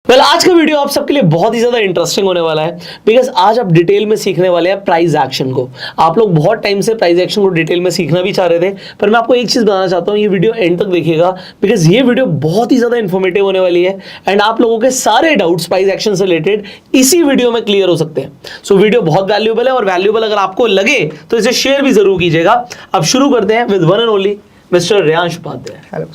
आज का वीडियो आप सबके लिए बहुत ही ज्यादा इंटरेस्टिंग होने वाला है बिकॉज आज आप डिटेल में सीखने वाले हैं प्राइस एक्शन को। आप लोग बहुत टाइम से प्राइस एक्शन को डिटेल में सीखना भी चाह रहे थे, पर मैं आपको एक चीज बताना चाहता हूं, ये वीडियो एंड तक देखिएगा बिकॉज ये वीडियो बहुत ही ज्यादा इंफॉर्मेटिव होने वाली है एंड आप लोगों के सारे डाउट्स प्राइस एक्शन से रिलेटेड इसी वीडियो में क्लियर हो सकते हैं। सो वीडियो बहुत वैल्यूएबल है और वैल्यूएबल अगर आपको लगे तो इसे शेयर भी जरूर कीजिएगा। अब शुरू करते हैं with one and only mister Reyansh Upadhyay. Hello.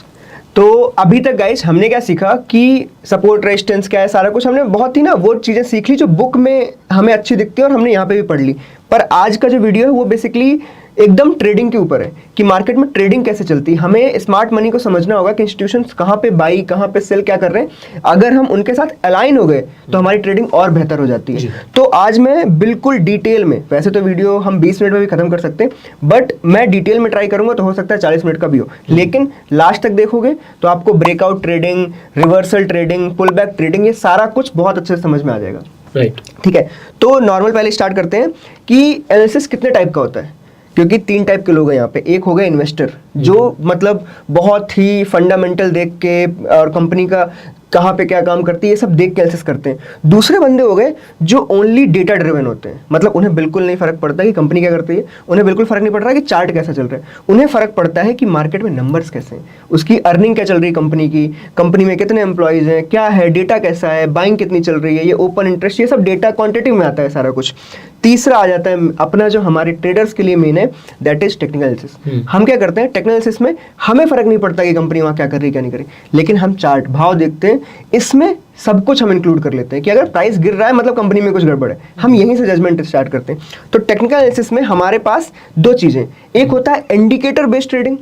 तो अभी तक गाइस हमने क्या सीखा कि सपोर्ट रेजिस्टेंस क्या है, सारा कुछ हमने बहुत ही ना वो चीज़ें सीख ली जो बुक में हमें अच्छी दिखती है और हमने यहाँ पे भी पढ़ ली। पर आज का जो वीडियो है वो बेसिकली एकदम ट्रेडिंग के ऊपर है कि मार्केट में ट्रेडिंग कैसे चलती है। हमें स्मार्ट मनी को समझना होगा कि इंस्टीट्यूशंस कहाँ पे बाई कहाँ पे सेल क्या कर रहे हैं। अगर हम उनके साथ अलाइन हो गए तो हमारी ट्रेडिंग और बेहतर हो जाती है। तो आज मैं बिल्कुल डिटेल में, वैसे तो वीडियो हम 20 मिनट में भी खत्म कर सकते हैं, बट मैं डिटेल में ट्राई करूंगा तो हो सकता है 40 मिनट का भी हो, लेकिन लास्ट तक देखोगे तो आपको breakout trading, reversal trading, pull back trading, ये सारा कुछ बहुत अच्छे से समझ में आ जाएगा। राइट, ठीक है। तो नॉर्मल पहले स्टार्ट करते हैं कि एनालिसिस कितने टाइप का होता है, क्योंकि 3 टाइप के लोग हैं यहाँ पे। एक हो गए इन्वेस्टर, जो मतलब बहुत ही फंडामेंटल देख के और कंपनी का कहाँ पे क्या काम करती है ये सब देख के एनालिसिस करते हैं। दूसरे बंदे हो गए जो ओनली डेटा ड्रिवन होते हैं, मतलब उन्हें बिल्कुल नहीं फर्क पड़ता कि कंपनी क्या करती है, उन्हें बिल्कुल फर्क नहीं पड़ रहा कि चार्ट कैसा चल रहा है, उन्हें फर्क पड़ता है कि मार्केट में नंबर्स कैसे हैं, उसकी अर्निंग क्या चल रही है कंपनी की, कंपनी में कितने एम्प्लॉयज हैं, क्या है, डेटा कैसा है, बाइंग कितनी चल रही है, ये ओपन इंटरेस्ट, ये सब डेटा क्वांटिटेटिव में आता है सारा कुछ। तीसरा आ जाता है अपना जो हमारे ट्रेडर्स के लिए मेन है, दैट इज टेक्निकल एनालिसिस। हम क्या करते हैं टेक्निकल एनालिसिस में, हमें फर्क नहीं पड़ता कि कंपनी वहाँ क्या कर रही है क्या नहीं कर रही, लेकिन हम चार्ट भाव देखते हैं, इसमें सब कुछ हम इंक्लूड कर लेते हैं कि अगर प्राइस गिर रहा है मतलब कंपनी में कुछ गड़बड़ है, हम यहीं से जजमेंट स्टार्ट करते हैं। तो टेक्निकल एनालिसिस में हमारे पास 2 चीजें, एक होता है इंडिकेटर बेस्ड ट्रेडिंग,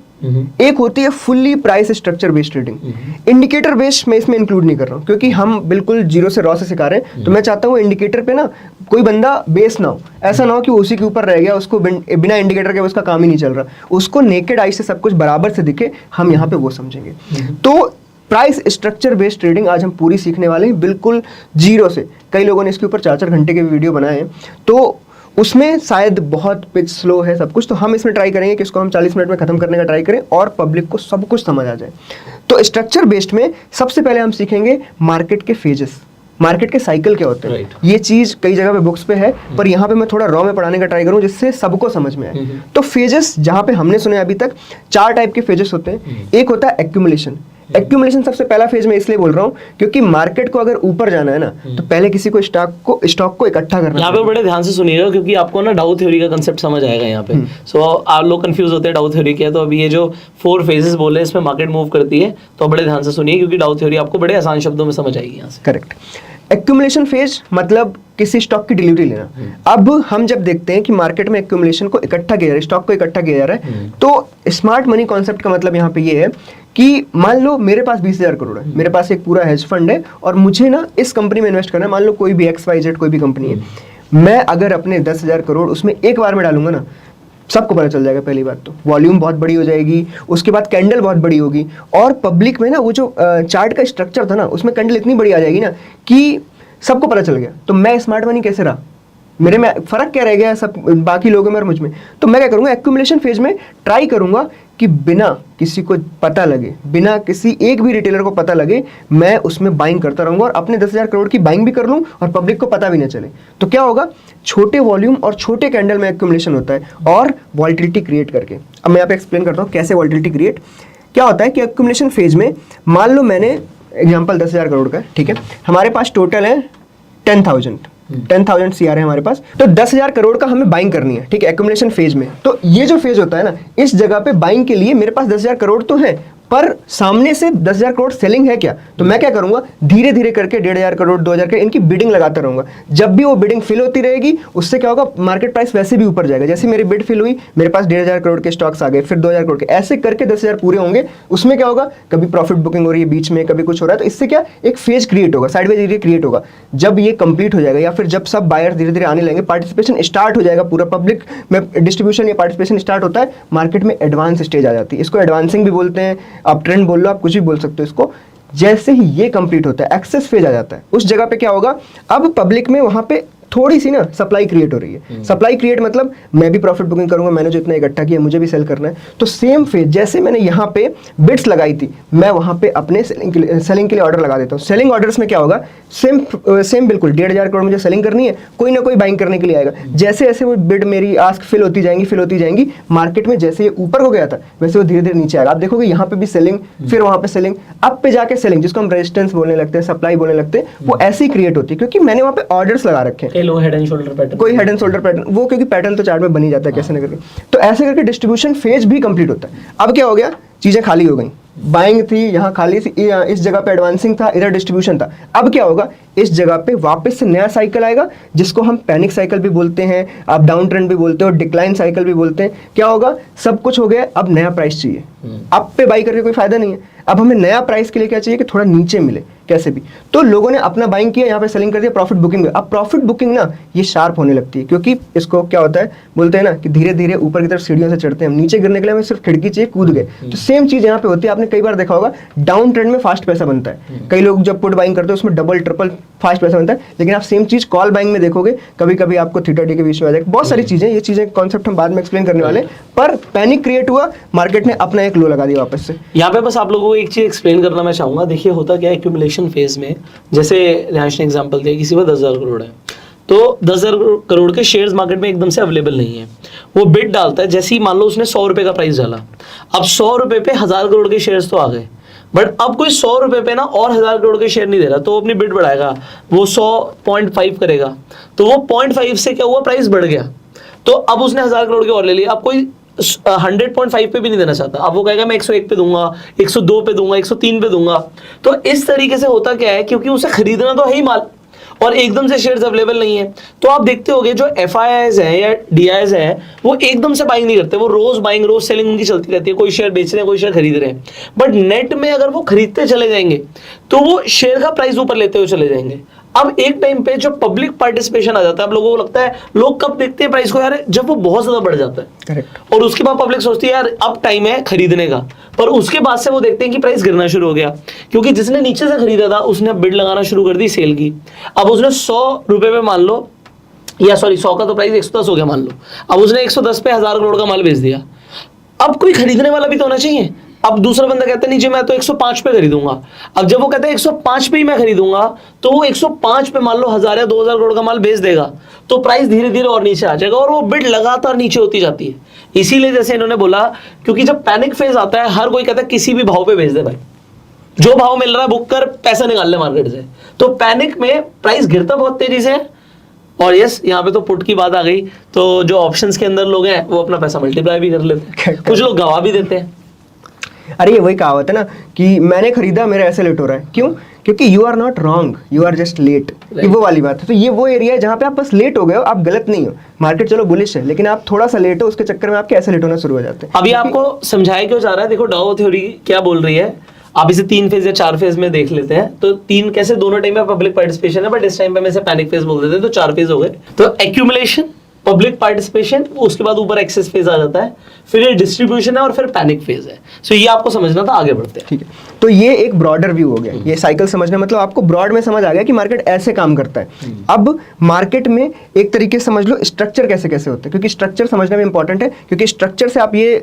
एक होती है fully price structure based trading. Indicator based मैं इसमें इंक्लूड नहीं कर रहा हूँ क्योंकि हम बिल्कुल जीरो से रॉ से सिखा रहे हैं, तो मैं चाहता हूँ इंडिकेटर पे ना कोई बंदा बेस ना हो, ऐसा ना हो कि वो उसी के ऊपर रह गया, उसको बिना इंडिकेटर के उसका काम ही नहीं चल रहा, उसको नेकेड आई से सब कुछ बराबर से दिखे, हम यहाँ पे वो समझेंगे। तो प्राइस स्ट्रक्चर बेस्ड ट्रेडिंग आज हम पूरी सीखने वाले हैं, बिल्कुल जीरो से। कई लोगों ने इसके ऊपर 4-4 घंटे के वीडियो बनाए हैं, तो उसमें शायद बहुत पिच स्लो है सब कुछ, तो हम इसमें ट्राई करेंगे कि इसको हम 40 मिनट में खत्म करने का ट्राई करें और पब्लिक को सब कुछ समझ आ जाए। तो स्ट्रक्चर बेस्ड में सबसे पहले हम सीखेंगे मार्केट के फेजेस, मार्केट के साइकिल क्या होते हैं। ये चीज कई जगह पे बुक्स पे है, पर यहाँ पे मैं थोड़ा रॉ में पढ़ाने का ट्राई करूँ जिससे सबको समझ में आए। तो फेजेस जहाँ पे हमने सुने अभी तक 4 टाइप के फेजेस होते हैं। एक होता है एक्यूमुलेशन। एक्यूमुलेशन सबसे पहला फेज मैं इसलिए बोल रहा हूँ क्योंकि मार्केट को अगर ऊपर जाना है ना, तो पहले किसी को स्टॉक को इकट्ठा करना है। यहाँ पे बड़े ध्यान से सुनिएगा क्योंकि आपको ना डाउ थ्योरी का कंसेप्ट समझ आएगा यहाँ पे। सो आप लोग कंफ्यूज होते हैं डाउ थ्योरी क्या है, तो अभी ये जो 4 फेजेस बोले हैं इसमें मार्केट मूव करती है, तो बड़े ध्यान से सुनिए क्योंकि डाउ थ्योरी आपको बड़े आसान शब्दों में समझ आएगी यहाँ से। करेक्ट। एक्यूमुलेशन फेज मतलब किसी स्टॉक की डिलीवरी लेना। अब हम जब देखते हैं कि मार्केट में एक्यूमुलेशन को इकट्ठा किया जा रहा है, स्टॉक को इकट्ठा किया जा रहा है, तो स्मार्ट मनी कॉन्सेप्ट का मतलब यहाँ पे ये है कि मान लो मेरे पास 20,000 करोड़ है, मेरे पास एक पूरा हेज फंड है और मुझे ना इस कंपनी में इन्वेस्ट करना है। मान लो कोई भी XYZ कोई भी कंपनी है, मैं अगर अपने 10,000 करोड़ उसमें एक बार में डालूंगा ना, सबको पता चल जाएगा। पहली बात तो वॉल्यूम बहुत बड़ी हो जाएगी, उसके बाद कैंडल बहुत बड़ी होगी, और पब्लिक में ना वो जो चार्ट का स्ट्रक्चर था ना, उसमें कैंडल इतनी बड़ी आ जाएगी ना कि सबको पता चल गया। तो मैं स्मार्ट मनी कैसे रहा, मेरे में फर्क क्या रह गया सब बाकी लोगों में और मुझ में। तो मैं क्या करूंगा, एक्यूमुलेशन फेज में ट्राई करूंगा कि बिना किसी को पता लगे, बिना किसी एक भी रिटेलर को पता लगे, मैं उसमें बाइंग करता रहूंगा और अपने 10,000 करोड़ की बाइंग भी कर लूं और पब्लिक को पता भी ना चले। तो क्या होगा, छोटे वॉल्यूम और छोटे कैंडल में एक्यूमुलेशन होता है और वॉल्टिलिटी क्रिएट करके। अब मैं यहाँ पे एक्सप्लेन करता हूँ कैसे वॉल्टिलिटी क्रिएट। क्या होता है कि एक्यूमुलेशन फेज में मान लो मैंने एग्जाम्पल 10,000 करोड़ का, ठीक है, हमारे पास टोटल है 10,000 CR है हमारे पास, तो 10,000 करोड़ का हमें बाइंग करनी है, ठीक है, एक्यूमुलेशन फेज में। तो ये जो फेज होता है ना, इस जगह पे बाइंग के लिए मेरे पास 10,000 करोड़ तो है, पर सामने से 10,000 करोड़ सेलिंग है क्या, तो मैं क्या करूंगा, धीरे धीरे करके 1,500 करोड़ 2,000 करोड़ इनकी बिडिंग लगाता रहूंगा। जब भी वो बिडिंग फिल होती रहेगी, उससे क्या होगा, मार्केट प्राइस वैसे भी ऊपर जाएगा। जैसे मेरी बिड फिल हुई, मेरे पास 1,500 करोड़ के स्टॉक्स आ गए, फिर 2,000 करोड़ के, ऐसे करके 10,000 पूरे होंगे। उसमें क्या होगा, कभी प्रॉफिट बुकिंग हो रही है बीच में, कभी कुछ हो रहा है, तो इससे क्या एक फेज क्रिएट होगा, साइडवेज एरिया क्रिएट होगा। जब ये कंप्लीट हो जाएगा या फिर जब सब बायर धीरे धीरे आने लगेंगे, पार्टिसिपेशन स्टार्ट हो जाएगा, पूरा पब्लिक में डिस्ट्रीब्यूशन या पार्टिसिपेशन स्टार्ट होता है, मार्केट में एडवांस स्टेज आ जाती है। इसको एडवांसिंग भी बोलते हैं, आप ट्रेंड बोल लो, आप कुछ भी बोल सकते हो इसको। जैसे ही ये कंप्लीट होता है, एक्सेस फेज आ जाता है, उस जगह पे क्या होगा, अब पब्लिक में वहां पे थोड़ी सी ना सप्लाई क्रिएट हो रही है। सप्लाई क्रिएट मतलब मैं भी प्रॉफिट बुकिंग करूंगा, मैंने जो इतना इकट्ठा किया मुझे भी सेल करना है। तो सेम फेज जैसे मैंने यहाँ पे बिड्स लगाई थी, मैं वहाँ पे अपने सेलिंग के लिए ऑर्डर लगा देता हूँ। सेलिंग ऑर्डर्स में क्या होगा, सेम बिल्कुल 1,500 करोड़ मुझे सेलिंग करनी है, कोई ना कोई बाइंग करने के लिए आएगा। जैसे जैसे वो बिड मेरी आस्क फिल होती जाएंगी, मार्केट में जैसे ये ऊपर हो गया था वैसे वो धीरे धीरे नीचे आएगा। आप देखोगे यहाँ पे भी सेलिंग, फिर वहाँ पे सेलिंग, अब पे जाके सेलिंग, जिसको हम रेजिस्टेंस बोलने लगते हैं, सप्लाई बोलने लगते हैं, वो ऐसी क्रिएट होती है क्योंकि मैंने वहाँ पे ऑर्डर्स लगा रखे हैं। लो हेड एंड शोल्डर पैटर्न, कोई हेड एंड शोल्डर पैटर्न, वो क्योंकि पैटर्न तो चार्ट में बन ही जाता है कैसे न करके। तो ऐसे करके डिस्ट्रीब्यूशन फेज भी कंप्लीट होता है। अब क्या हो गया, चीजें खाली हो गई, बाइंग थी यहाँ खाली थी, इस जगह पे एडवांसिंग था, इधर डिस्ट्रीब्यूशन था। अब क्या होगा, इस जगह पे वापस से नया साइकिल आएगा जिसको हम पैनिक साइकिल भी बोलते हैं, आप डाउन ट्रेंड भी बोलते हो, डिक्लाइन साइकिल भी बोलते हैं। क्या होगा, सब कुछ हो गया, अब नया प्राइस चाहिए। अप पे बाई करके कोई फायदा नहीं है, अब हमें नया प्राइस के लिए क्या चाहिए कि थोड़ा नीचे मिले कैसे भी। तो लोगों ने अपना बाइंग किया, यहाँ पे सेलिंग कर दिया, प्रॉफिट बुकिंग। अब प्रॉफिट बुकिंग ना ये शार्प होने लगती है क्योंकि इसको क्या होता है, बोलते हैं ना कि धीरे धीरे ऊपर की तरफ सीढ़ियों से चढ़ते हैं, नीचे गिरने के लिए हमें सिर्फ खिड़की चाहिए, कूद गए। तो सेम चीज यहाँ पे होती है। आपने कई बार देखा होगा डाउन ट्रेंड में फास्ट पैसा बनता है, कई लोग जब पुट बाइंग करते हैं उसमें डबल ट्रिपल फास्ट पैसा बनता है। लेकिन आप सेम चीज कॉल बाइंग में देखोगे, कभी कभी आपको थीटा डी के बीच में आ जाएगा। बहुत सारी चीजें, ये चीजें कॉन्सेप्ट हम बाद में एक्सप्लेन करने वाले, पर पैनिक क्रिएट हुआ, मार्केट ने अपना एक लो लगा दिया वापस से। यहाँ पे बस आप लोगों को एक चीज एक्सप्लेन करना मैं चाहूंगा। देखिए होता क्या है एक्यूमुलेशन फेज में, जैसे रियांश ने एग्जांपल दिया, किसी पर 10,000 करोड़ है तो 10,000 करोड़ के शेयर्स मार्केट में एकदम से अवेलेबल नहीं है। वो बिड डालता है, जैसे ही मान लो उसने 100 रुपए का प्राइस डाला, अब 100 रुपए पे 1,000 करोड़ के शेयर्स तो आ गए, बट अब कोई 100 रुपए पे ना और 1,000 करोड़ के शेयर नहीं दे रहा, तो वो अपनी बिड बढ़ाएगा, वो 100.5 करेगा, तो वो 0.5 से क्या हुआ, प्राइस बढ़ गया। तो अब उसने 1,000 करोड़ के और ले लिया। अब कोई 100.5 पे भी नहीं देना चाहता, अब वो कहेगा मैं 101 पे दूंगा, 102 पे दूंगा, 103 पे दूंगा। तो इस तरीके से होता क्या है, क्योंकि उसे खरीदना तो है ही माल और एकदम से शेयर्स अवेलेबल नहीं है। तो आप देखते होंगे जो FIIs हैं या DIs हैं वो एकदम से बाइंग नहीं करते, वो रोज बाइंग रोज सेलिंग उनकी चलती रहती है। कोई शेयर बेच रहे हैं, कोई शेयर खरीद रहे हैं, बट नेट में अगर वो खरीदते चले जाएंगे तो वो शेयर का प्राइस ऊपर लेते हुए चले जाएंगे। अब एक टाइम पे जो पब्लिक पार्टिसिपेशन आ जाता है, अब लोगों को लगता है, लोग कब देखते हैं प्राइस को, यार जब वो बहुत ज्यादा बढ़ जाता है। करेक्ट। और उसके बाद पब्लिक सोचती है यार अब टाइम है खरीदने का, पर उसके बाद से वो देखते हैं कि प्राइस गिरना शुरू हो गया, क्योंकि जिसने नीचे से खरीदा था उसने बिड लगाना शुरू कर दी सेल की। अब उसने 100 रुपए पे मान लो, या सॉरी 100 का तो प्राइस 110 हो गया मान लो, अब उसने 110 पे 1,000 करोड़ का माल बेच दिया। अब कोई खरीदने वाला भी तो होना चाहिए। अब दूसरा बंदा कहता है नीचे मैं तो 105 पे खरीदूंगा। अब जब वो कहता है 105 पे ही मैं खरीदूंगा, तो वो 105 पे मान लो 1,000 या 2,000 करोड़ का माल बेच देगा, तो प्राइस धीरे धीरे और नीचे आ जाएगा और वो बिड लगातार नीचे होती जाती है। इसीलिए जैसे इन्होंने बोला, क्योंकि जब पैनिक फेज आता है हर कोई कहता है किसी भी भाव पे बेच दे भाई, जो भाव मिल रहा है बुक कर, पैसा निकाल ले मार्केट से। तो पैनिक में प्राइस गिरता बहुत तेजी से है। और यस, यहाँ पे तो पुट की बात आ गई, तो जो ऑप्शंस के अंदर लोग हैं वो अपना पैसा मल्टीप्लाई भी कर लेते हैं, कुछ लोग गवा भी देते हैं। अरे ये वही कहावत है ना कि मैंने खरीदा मेरा ऐसे लेट हो रहा है, क्यों? क्योंकि you are not wrong, you are just late. वो वाली बात है। तो ये वो एरिया है जहाँ पे आप बस लेट हो गए हो, आप गलत नहीं हो। मार्केट चलो बुलिश है, लेकिन आप थोड़ा सा लेट हो, उसके चक्कर में आपके ऐसे लेट होना शुरू हो जाते हैं। अभी आपको समझाया क्यों जा रहा है, देखो डाउ थ्योरी क्या बोल रही है। आप इसे 3 फेज या 4 फेज में देख लेते हैं। तो 3 कैसे, दोनों टाइम में पब्लिक पार्टिसिपेशन है, बट इस टाइम पे हम इसे पैनिक फेज बोल देते हैं, तो 4 फेज हो गए। तो एक्यूमुलेशन, पब्लिक पार्टिसिपेशन, उसके बाद ऊपर एक्सेस फेज आ जाता है, फिर ये डिस्ट्रीब्यूशन है और फिर पैनिक फेज है। सो ये आपको समझना था, आगे बढ़ते हैं। ठीक है, तो ये एक ब्रॉडर व्यू हो गया। ये साइकिल समझना मतलब आपको ब्रॉड में समझ आ गया कि मार्केट ऐसे काम करता है। अब मार्केट में एक तरीके से समझ लो स्ट्रक्चर कैसे कैसे होते हैं, क्योंकि स्ट्रक्चर समझना भी इंपॉर्टेंट है, क्योंकि स्ट्रक्चर से आप ये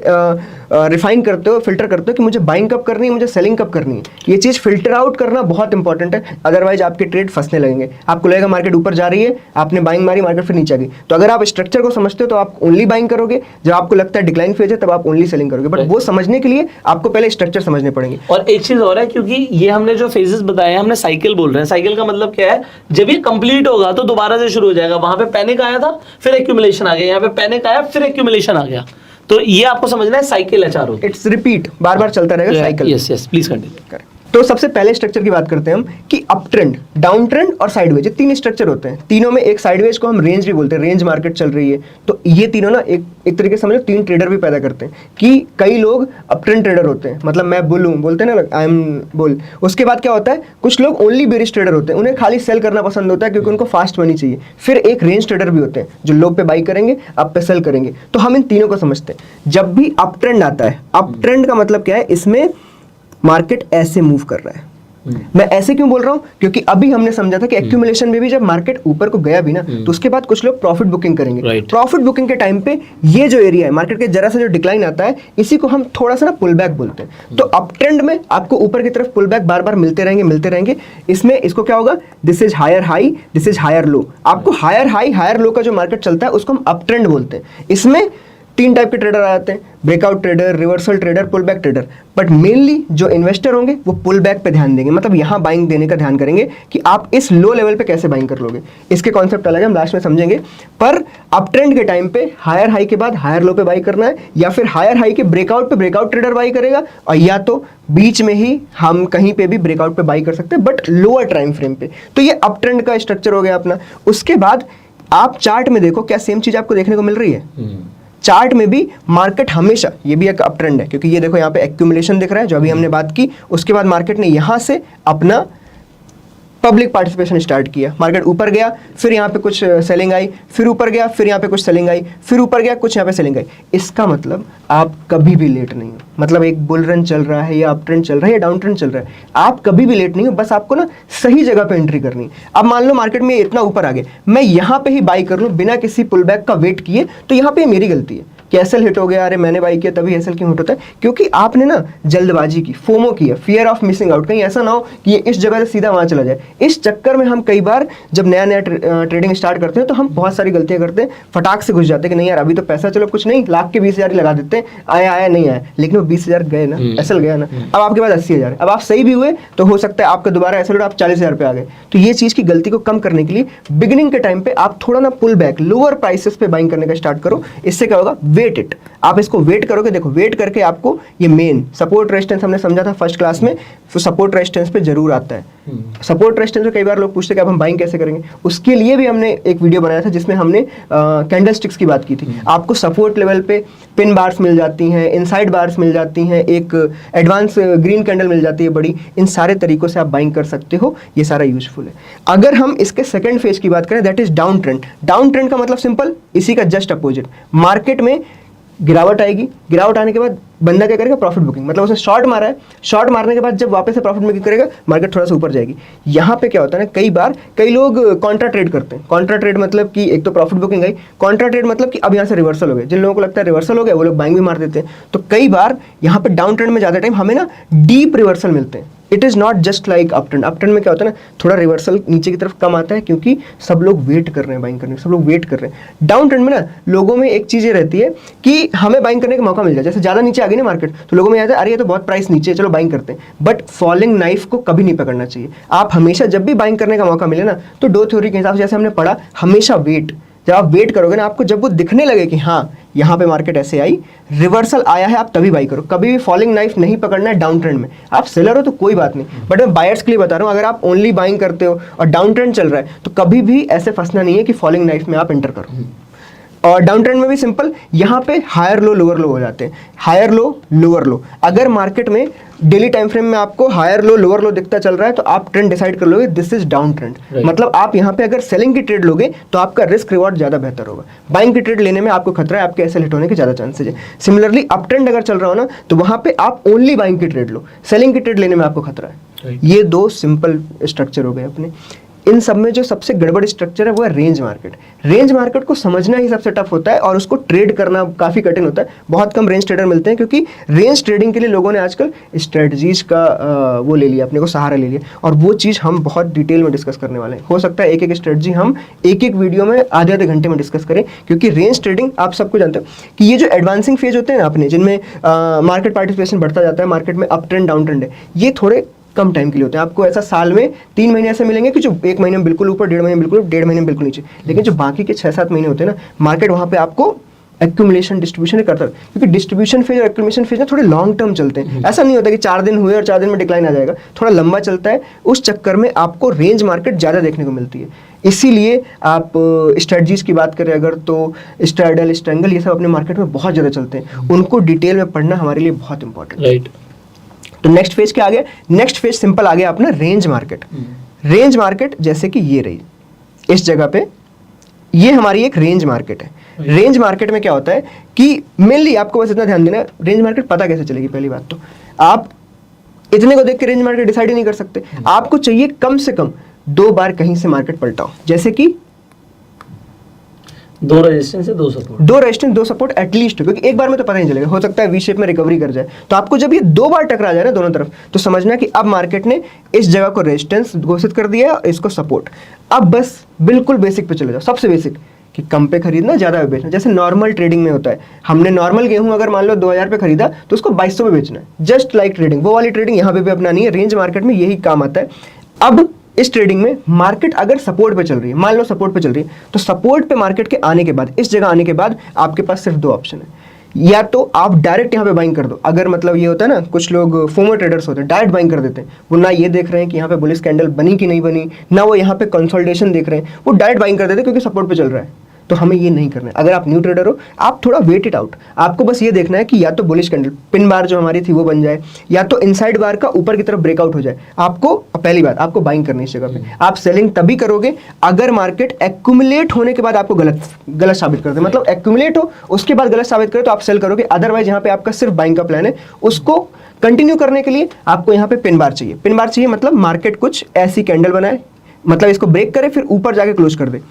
रिफाइन करते हो, फिल्टर करते हो कि मुझे बाइंग कब करनी है, मुझे सेलिंग कब करनी है। ये चीज़ फिल्टर आउट करना बहुत इंपॉर्टेंट है, अदरवाइज आपके ट्रेड फंसने लगेंगे। आपको लगेगा मार्केट ऊपर जा रही है, आपने बाइंग मारी, मार्केट फिर नीचे आ गई। तो अगर आप स्ट्रक्चर को समझते हो तो आप ओनली बाइंग करोगे, जब आपको लगता है डिक्लाइन फेज है तब आप ओनली सेलिंग करोगे। बट वो समझने के लिए आपको पहले स्ट्रक्चर समझने पड़ेंगे। और एक चीज और है, क्योंकि ये हमने जो फेजेस बताए हैं, हमने साइकिल बोल रहे हैं। साइकिल का मतलब क्या है, जब ये कंप्लीट होगा तो दोबारा से शुरू हो जाएगा। वहां पे पैनिक आया था, फिर एक्यूमुलेशन आ गया, यहाँ पे पैनिक आया, फिर एक्यूमुलेशन आ गया। तो ये आपको समझना है, साइकिल है चारों। इट्स रिपीट, बार बार चलता रहेगा cycle. Yes yes, please continue. तो सबसे पहले स्ट्रक्चर की बात करते हैं हम कि अप ट्रेंड, डाउन ट्रेंड और साइडवेज, ये 3 स्ट्रक्चर होते हैं। तीनों में एक साइडवेज को हम रेंज भी बोलते हैं, रेंज मार्केट चल रही है। तो ये तीनों ना एक तरीके से समझ लो 3 ट्रेडर भी पैदा करते हैं कि कई लोग अप ट्रेंड ट्रेडर होते हैं, मतलब मैं बुल हूँ, बोलते हैं ना, आई एम बुल। उसके बाद क्या होता है, कुछ लोग ओनली बेरिश ट्रेडर होते हैं, उन्हें खाली सेल करना पसंद होता है क्योंकि उनको फास्ट मनी चाहिए। फिर एक रेंज ट्रेडर भी होते हैं जो लो पे बाई करेंगे, अप पे सेल करेंगे। तो हम इन तीनों को समझते हैं। जब भी अप ट्रेंड आता है, अप ट्रेंड का मतलब क्या है, इसमें मार्केट ऐसे मूव कर रहा है, मैं ऐसे क्यों बोल रहा हूँ, क्योंकि अभी हमने समझा था कि एक्यूमुलेशन में भी जब मार्केट ऊपर को गया भी ना, तो उसके बाद कुछ लोग प्रॉफिट बुकिंग करेंगे। प्रॉफिट बुकिंग के टाइम पे ये जो एरिया है मार्केट के जरा सा जो डिक्लाइन आता है, इसी को हम थोड़ा सा ना पुल बैक बोलते हैं। तो अप ट्रेंड में आपको ऊपर की तरफ पुल बैक बार बार मिलते रहेंगे। इसमें इसको क्या होगा, this is higher high, this is higher low. आपको हायर हाई हायर लो का जो मार्केट चलता है उसको हम अप ट्रेंड बोलते हैं। इसमें 3 टाइप के ट्रेडर आ जाते हैं, breakout trader, reversal trader, pull back trader. But mainly जो इन्वेस्टर होंगे वो पुल बैक पे ध्यान देंगे, मतलब यहाँ बाइंग देने का ध्यान करेंगे कि आप इस लो लेवल पे कैसे बाइंग कर लोगे। इसके कॉन्सेप्ट अलग है, हम लास्ट में समझेंगे। पर अप ट्रेंड के टाइम पे हायर हाई के बाद हायर लो पे बाई करना है, या फिर हायर हाई के ब्रेकआउट पे ब्रेकआउट ट्रेडर बाई करेगा, और या तो बीच में ही हम कहीं पे भी ब्रेकआउट पे बाई कर सकते हैं, बट लोअर टाइम फ्रेम पे। तो ये अप ट्रेंड का स्ट्रक्चर हो गया अपना। उसके बाद आप चार्ट में देखो, क्या सेम चीज आपको देखने को मिल रही है? चार्ट में भी मार्केट हमेशा, ये भी एक अप ट्रेंड है, क्योंकि ये देखो यहाँ पे एक्यूमुलेशन दिख रहा है जो अभी हमने बात की। उसके बाद मार्केट ने यहाँ से अपना पब्लिक पार्टिसिपेशन स्टार्ट किया, मार्केट ऊपर गया, फिर यहाँ पे कुछ सेलिंग आई, फिर ऊपर गया, फिर यहाँ पे कुछ सेलिंग आई, फिर ऊपर गया, कुछ यहाँ पे सेलिंग आई। इसका मतलब आप कभी भी लेट नहीं हो, मतलब एक बुल रन चल रहा है या अप ट्रेंड चल रहा है या डाउन ट्रेंड चल रहा है, आप कभी भी लेट नहीं हो। बस आपको ना सही जगह पे एंट्री करनी है। अब मान लो मार्केट में इतना ऊपर आ गया, मैं यहाँ पे ही बाई कर लूँ बिना किसी पुल बैक का वेट किए, तो यहाँ पे मेरी गलती है कि एसएल हिट हो गया, अरे मैंने बाई किया तभी एसएल क्यों हिट होता है? क्योंकि आपने ना जल्दबाजी की, फोमो किया, फियर ऑफ मिसिंग आउट। कहीं ऐसा ना हो कि ये इस जगह से सीधा वहां चला जाए। इस चक्कर में हम कई बार जब नया नया ट्रेडिंग स्टार्ट करते हैं तो हम बहुत सारी गलतियां करते हैं, फटाक से घुस जाते हैं कि नहीं यार अभी तो पैसा चलो कुछ नहीं, लाख के 20,000 ही लगा देते हैं, आया नहीं आया, लेकिन वो 20,000 गए ना, एसएल गया ना। अब आपके पास 80,000, अब आप सही भी हुए तो हो सकता है आपका दोबारा एसएल आप 40,000 पे आ गए। तो ये चीज की गलती को कम करने के लिए बिगिनिंग के टाइम पे आप थोड़ा ना पुल बैक, लोअर प्राइसेस पे बाइंग करने का स्टार्ट करो। इससे क्या होगा, वेट इट, आप इसको वेट करोगे। देखो वेट करके आपको ये मेन सपोर्ट रेजिस्टेंस हमने समझा था फर्स्ट क्लास में, तो सपोर्ट रेजिस्टेंस पे जरूर आता है। सपोर्ट रेजिस्टेंस पे कई बार लोग पूछते हैं कि अब हम बाइंग कैसे करेंगे, उसके लिए भी हमने एक वीडियो बनाया था जिसमें हमने कैंडल स्टिक्स की बात की थी। आपको सपोर्ट लेवल पे पिन बार्स मिल जाती हैं, इनसाइड बार्स मिल जाती हैं, एक एडवांस ग्रीन कैंडल मिल जाती है बड़ी। इन सारे तरीकों से आप बाइंग कर सकते हो, ये सारा यूजफुल है। अगर हम इसके सेकंड फेज की बात करें, that is down trend. Down trend का मतलब सिंपल, इसी का जस्ट अपोजिट। मार्केट में गिरावट आएगी, गिरावट आने के बाद बंदा क्या करेगा, प्रॉफिट बुकिंग, मतलब उसने शॉर्ट मारा है, शॉर्ट मारने के बाद जब वापस से प्रॉफिट बुकिंग करेगा, मार्केट थोड़ा सा ऊपर जाएगी। यहाँ पे क्या होता है ना, कई बार कई लोग कॉन्ट्रा ट्रेड करते हैं। कॉन्ट्रा ट्रेड मतलब कि एक तो प्रॉफिट बुकिंग आई, कॉन्ट्रा ट्रेड मतलब कि अब यहाँ से रिवर्सल हो गया। जिन लोगों को लगता है रिवर्सल हो गया वो लोग बाइंग भी मार देते हैं। तो कई बार यहाँ पे डाउन ट्रेंड में ज़्यादा टाइम हमें ना डीप रिवर्सल मिलते हैं। It is not just like up trend. Up trend में क्या होता है ना, थोड़ा रिवर्सल नीचे की तरफ कम आता है, क्योंकि सब लोग वेट कर रहे हैं बाइंग करने, सब लोग वेट कर रहे हैं। डाउन ट्रेंड में ना लोगों में एक चीज़ ये रहती है कि हमें बाइंग करने का मौका मिल जाए। जैसे ज़्यादा नीचे आ गई ना मार्केट, तो लोगों में आता है अरे ये तो बहुत प्राइस नीचे है, चलो बाइंग करते हैं। बट फॉलिंग नाइफ को कभी नहीं पकड़ना चाहिए। आप हमेशा जब भी बाइंग करने का मौका मिले ना, तो डो थ्योरी के हिसाब से जैसे हमने पढ़ा, हमेशा वेट। जब आप वेट करोगे ना, आपको जब वो दिखने लगे कि हाँ यहाँ पे मार्केट ऐसे आई, रिवर्सल आया है, आप तभी बाई करो। कभी भी फॉलिंग नाइफ नहीं पकड़ना है डाउन ट्रेंड में। आप सेलर हो तो कोई बात नहीं, बट मैं बायर्स के लिए बता रहा हूँ, अगर आप ओनली बाइंग करते हो और डाउन ट्रेंड चल रहा है, तो कभी भी ऐसे फंसना नहीं है कि फॉलिंग नाइफ में आप एंटर करो। और डाउन ट्रेंड में भी सिंपल, यहाँ पे हायर लो लोअर लो हो जाते हैं, हायर लो लोअर लो। अगर मार्केट में डेली टाइम फ्रेम में आपको हायर लो लोअर लो दिखता चल रहा है, तो आप ट्रेंड डिसाइड कर लोगे दिस इज डाउन ट्रेंड। मतलब आप यहाँ पे अगर सेलिंग की ट्रेड लोगे तो आपका रिस्क रिवॉर्ड ज्यादा बेहतर होगा। बाइंग की ट्रेड लेने में आपको खतरा है, आपके एसएल हिट होने के ज्यादा चांसेस है। सिमिलरली अप ट्रेंड अगर चल रहा हो ना, तो वहां पे आप ओनली बाइंग की ट्रेड लो, सेलिंग की ट्रेड लेने में आपको खतरा है। ये दो सिंपल स्ट्रक्चर हो गए अपने। इन सब में जो सबसे गड़बड़ स्ट्रक्चर है वो है रेंज मार्केट। रेंज मार्केट को समझना ही सबसे टफ होता है और उसको ट्रेड करना काफ़ी कठिन होता है। बहुत कम रेंज ट्रेडर मिलते हैं, क्योंकि रेंज ट्रेडिंग के लिए लोगों ने आजकल स्ट्रेटजीज का वो ले लिया, अपने को सहारा ले लिया, और वो चीज़ हम बहुत डिटेल में डिस्कस करने वाले हैं। हो सकता है एक एक स्ट्रेटजी हम एक एक वीडियो में आधे आधे घंटे में डिस्कस करें, क्योंकि रेंज ट्रेडिंग आप सबको जानते हो कि ये जो एडवांसिंग फेज होते हैं ना अपने, जिनमें मार्केट पार्टिसिपेशन बढ़ता जाता है, मार्केट में अप ट्रेंड डाउन ट्रेंड है, ये थोड़े कम टाइम के लिए होते हैं। आपको ऐसा साल में 3 महीने ऐसे मिलेंगे कि जो 1 महीने में बिल्कुल ऊपर, 1.5 महीने में बिल्कुल, 1.5 महीने में बिल्कुल नीचे। लेकिन जो बाकी के 6-7 महीने होते हैं ना, मार्केट वहाँ पे आपको एक्यूमुलेशन डिस्ट्रीब्यूशन करता है, क्योंकि डिस्ट्रीब्यूशन फेज और एक्यूमुलेशन फेज ना थोड़े लॉन्ग टर्म चलते हैं। ऐसा नहीं होता कि 4 दिन हुए और 4 दिन में डिक्लाइन आ जाएगा, थोड़ा लंबा चलता है। उस चक्कर में आपको रेंज मार्केट ज़्यादा देखने को मिलती है। इसीलिए आप स्ट्रेटजीज की बात करें अगर, तो स्ट्रैडल, स्ट्रैंगल, ये सब अपने मार्केट में बहुत ज़्यादा चलते हैं। उनको डिटेल में पढ़ना हमारे लिए बहुत इंपॉर्टेंट है। तो नेक्स्ट फेज क्या आ गया? नेक्स्ट फेज सिंपल आ गया अपना रेंज मार्केट। रेंज मार्केट जैसे कि ये रही, इस जगह पे ये हमारी एक रेंज मार्केट है। रेंज मार्केट में क्या होता है कि मेनली आपको बस इतना ध्यान देना, रेंज मार्केट पता कैसे चलेगी। पहली बात तो आप इतने को देख के रेंज मार्केट डिसाइड ही नहीं कर सकते। आपको चाहिए कम से कम 2 बार कहीं से मार्केट पलटाओ, जैसे कि 2 रेजिस्टेंस से 2 सपोर्ट, 2 रेजिस्टेंस 2 सपोर्ट एटलीस्ट, क्योंकि एक बार में तो पता नहीं चलेगा, हो सकता है वी शेप में रिकवरी कर जाए। तो आपको जब ये 2 बार टकरा जाए ना दोनों तरफ, तो समझना कि अब मार्केट ने इस जगह को रेजिस्टेंस घोषित कर दिया है और इसको सपोर्ट। अब बस बिल्कुल बेसिक पे चले जाओ, सबसे बेसिक कि कम पे खरीदना, ज़्यादा पे बेचना। जैसे नॉर्मल ट्रेडिंग में होता है, हमने नॉर्मल गेहूं अगर मान लो 2000 पे खरीदा तो उसको 2200 पे बेचना है, जस्ट लाइक ट्रेडिंग। वो वाली ट्रेडिंग यहाँ पे भी अपनानी है, रेंज मार्केट में यही काम आता है। अब इस ट्रेडिंग में मार्केट अगर सपोर्ट पे चल रही है, मान लो सपोर्ट पे चल रही है, तो सपोर्ट पे मार्केट के आने के बाद, इस जगह आने के बाद आपके पास सिर्फ 2 ऑप्शन है। या तो आप डायरेक्ट यहाँ पे बाइंग कर दो, अगर मतलब ये होता है ना, कुछ लोग फोमो ट्रेडर्स होते हैं, डायरेक्ट बाइंग कर देते हैं। वो ना ये देख रहे हैं कि यहाँ पे बुलिश कैंडल बनी कि नहीं बनी, ना वो यहाँ पे कंसोलिडेशन देख रहे हैं, वो डायरेक्ट बाइंग कर देते हैं क्योंकि सपोर्ट पे चल रहा है। तो हमें ये नहीं करना है। अगर आप न्यू ट्रेडर हो, आप थोड़ा वेट इट आउट। आपको बस ये देखना है कि या तो बुलिश कैंडल पिन बार जो हमारी थी वो बन जाए, या तो इनसाइड बार का ऊपर की तरफ ब्रेकआउट हो जाए। आपको पहली बात, आपको बाइंग करनी है इस जगह पे। आप सेलिंग तभी करोगे अगर मार्केट एक्यूमुलेट होने के बाद आपको गलत साबित कर दे, मतलब एक्यूमुलेट हो उसके बाद गलत साबित करे तो आप सेल करोगे। अदरवाइज यहाँ पे आपका सिर्फ बाइंग का प्लान है, उसको कंटिन्यू करने के लिए आपको यहाँ पे पिन बार चाहिए। पिन बार चाहिए मतलब मार्केट कुछ ऐसी कैंडल बनाए, मतलब इसको ब्रेक करे फिर ऊपर जाके क्लोज कर दे।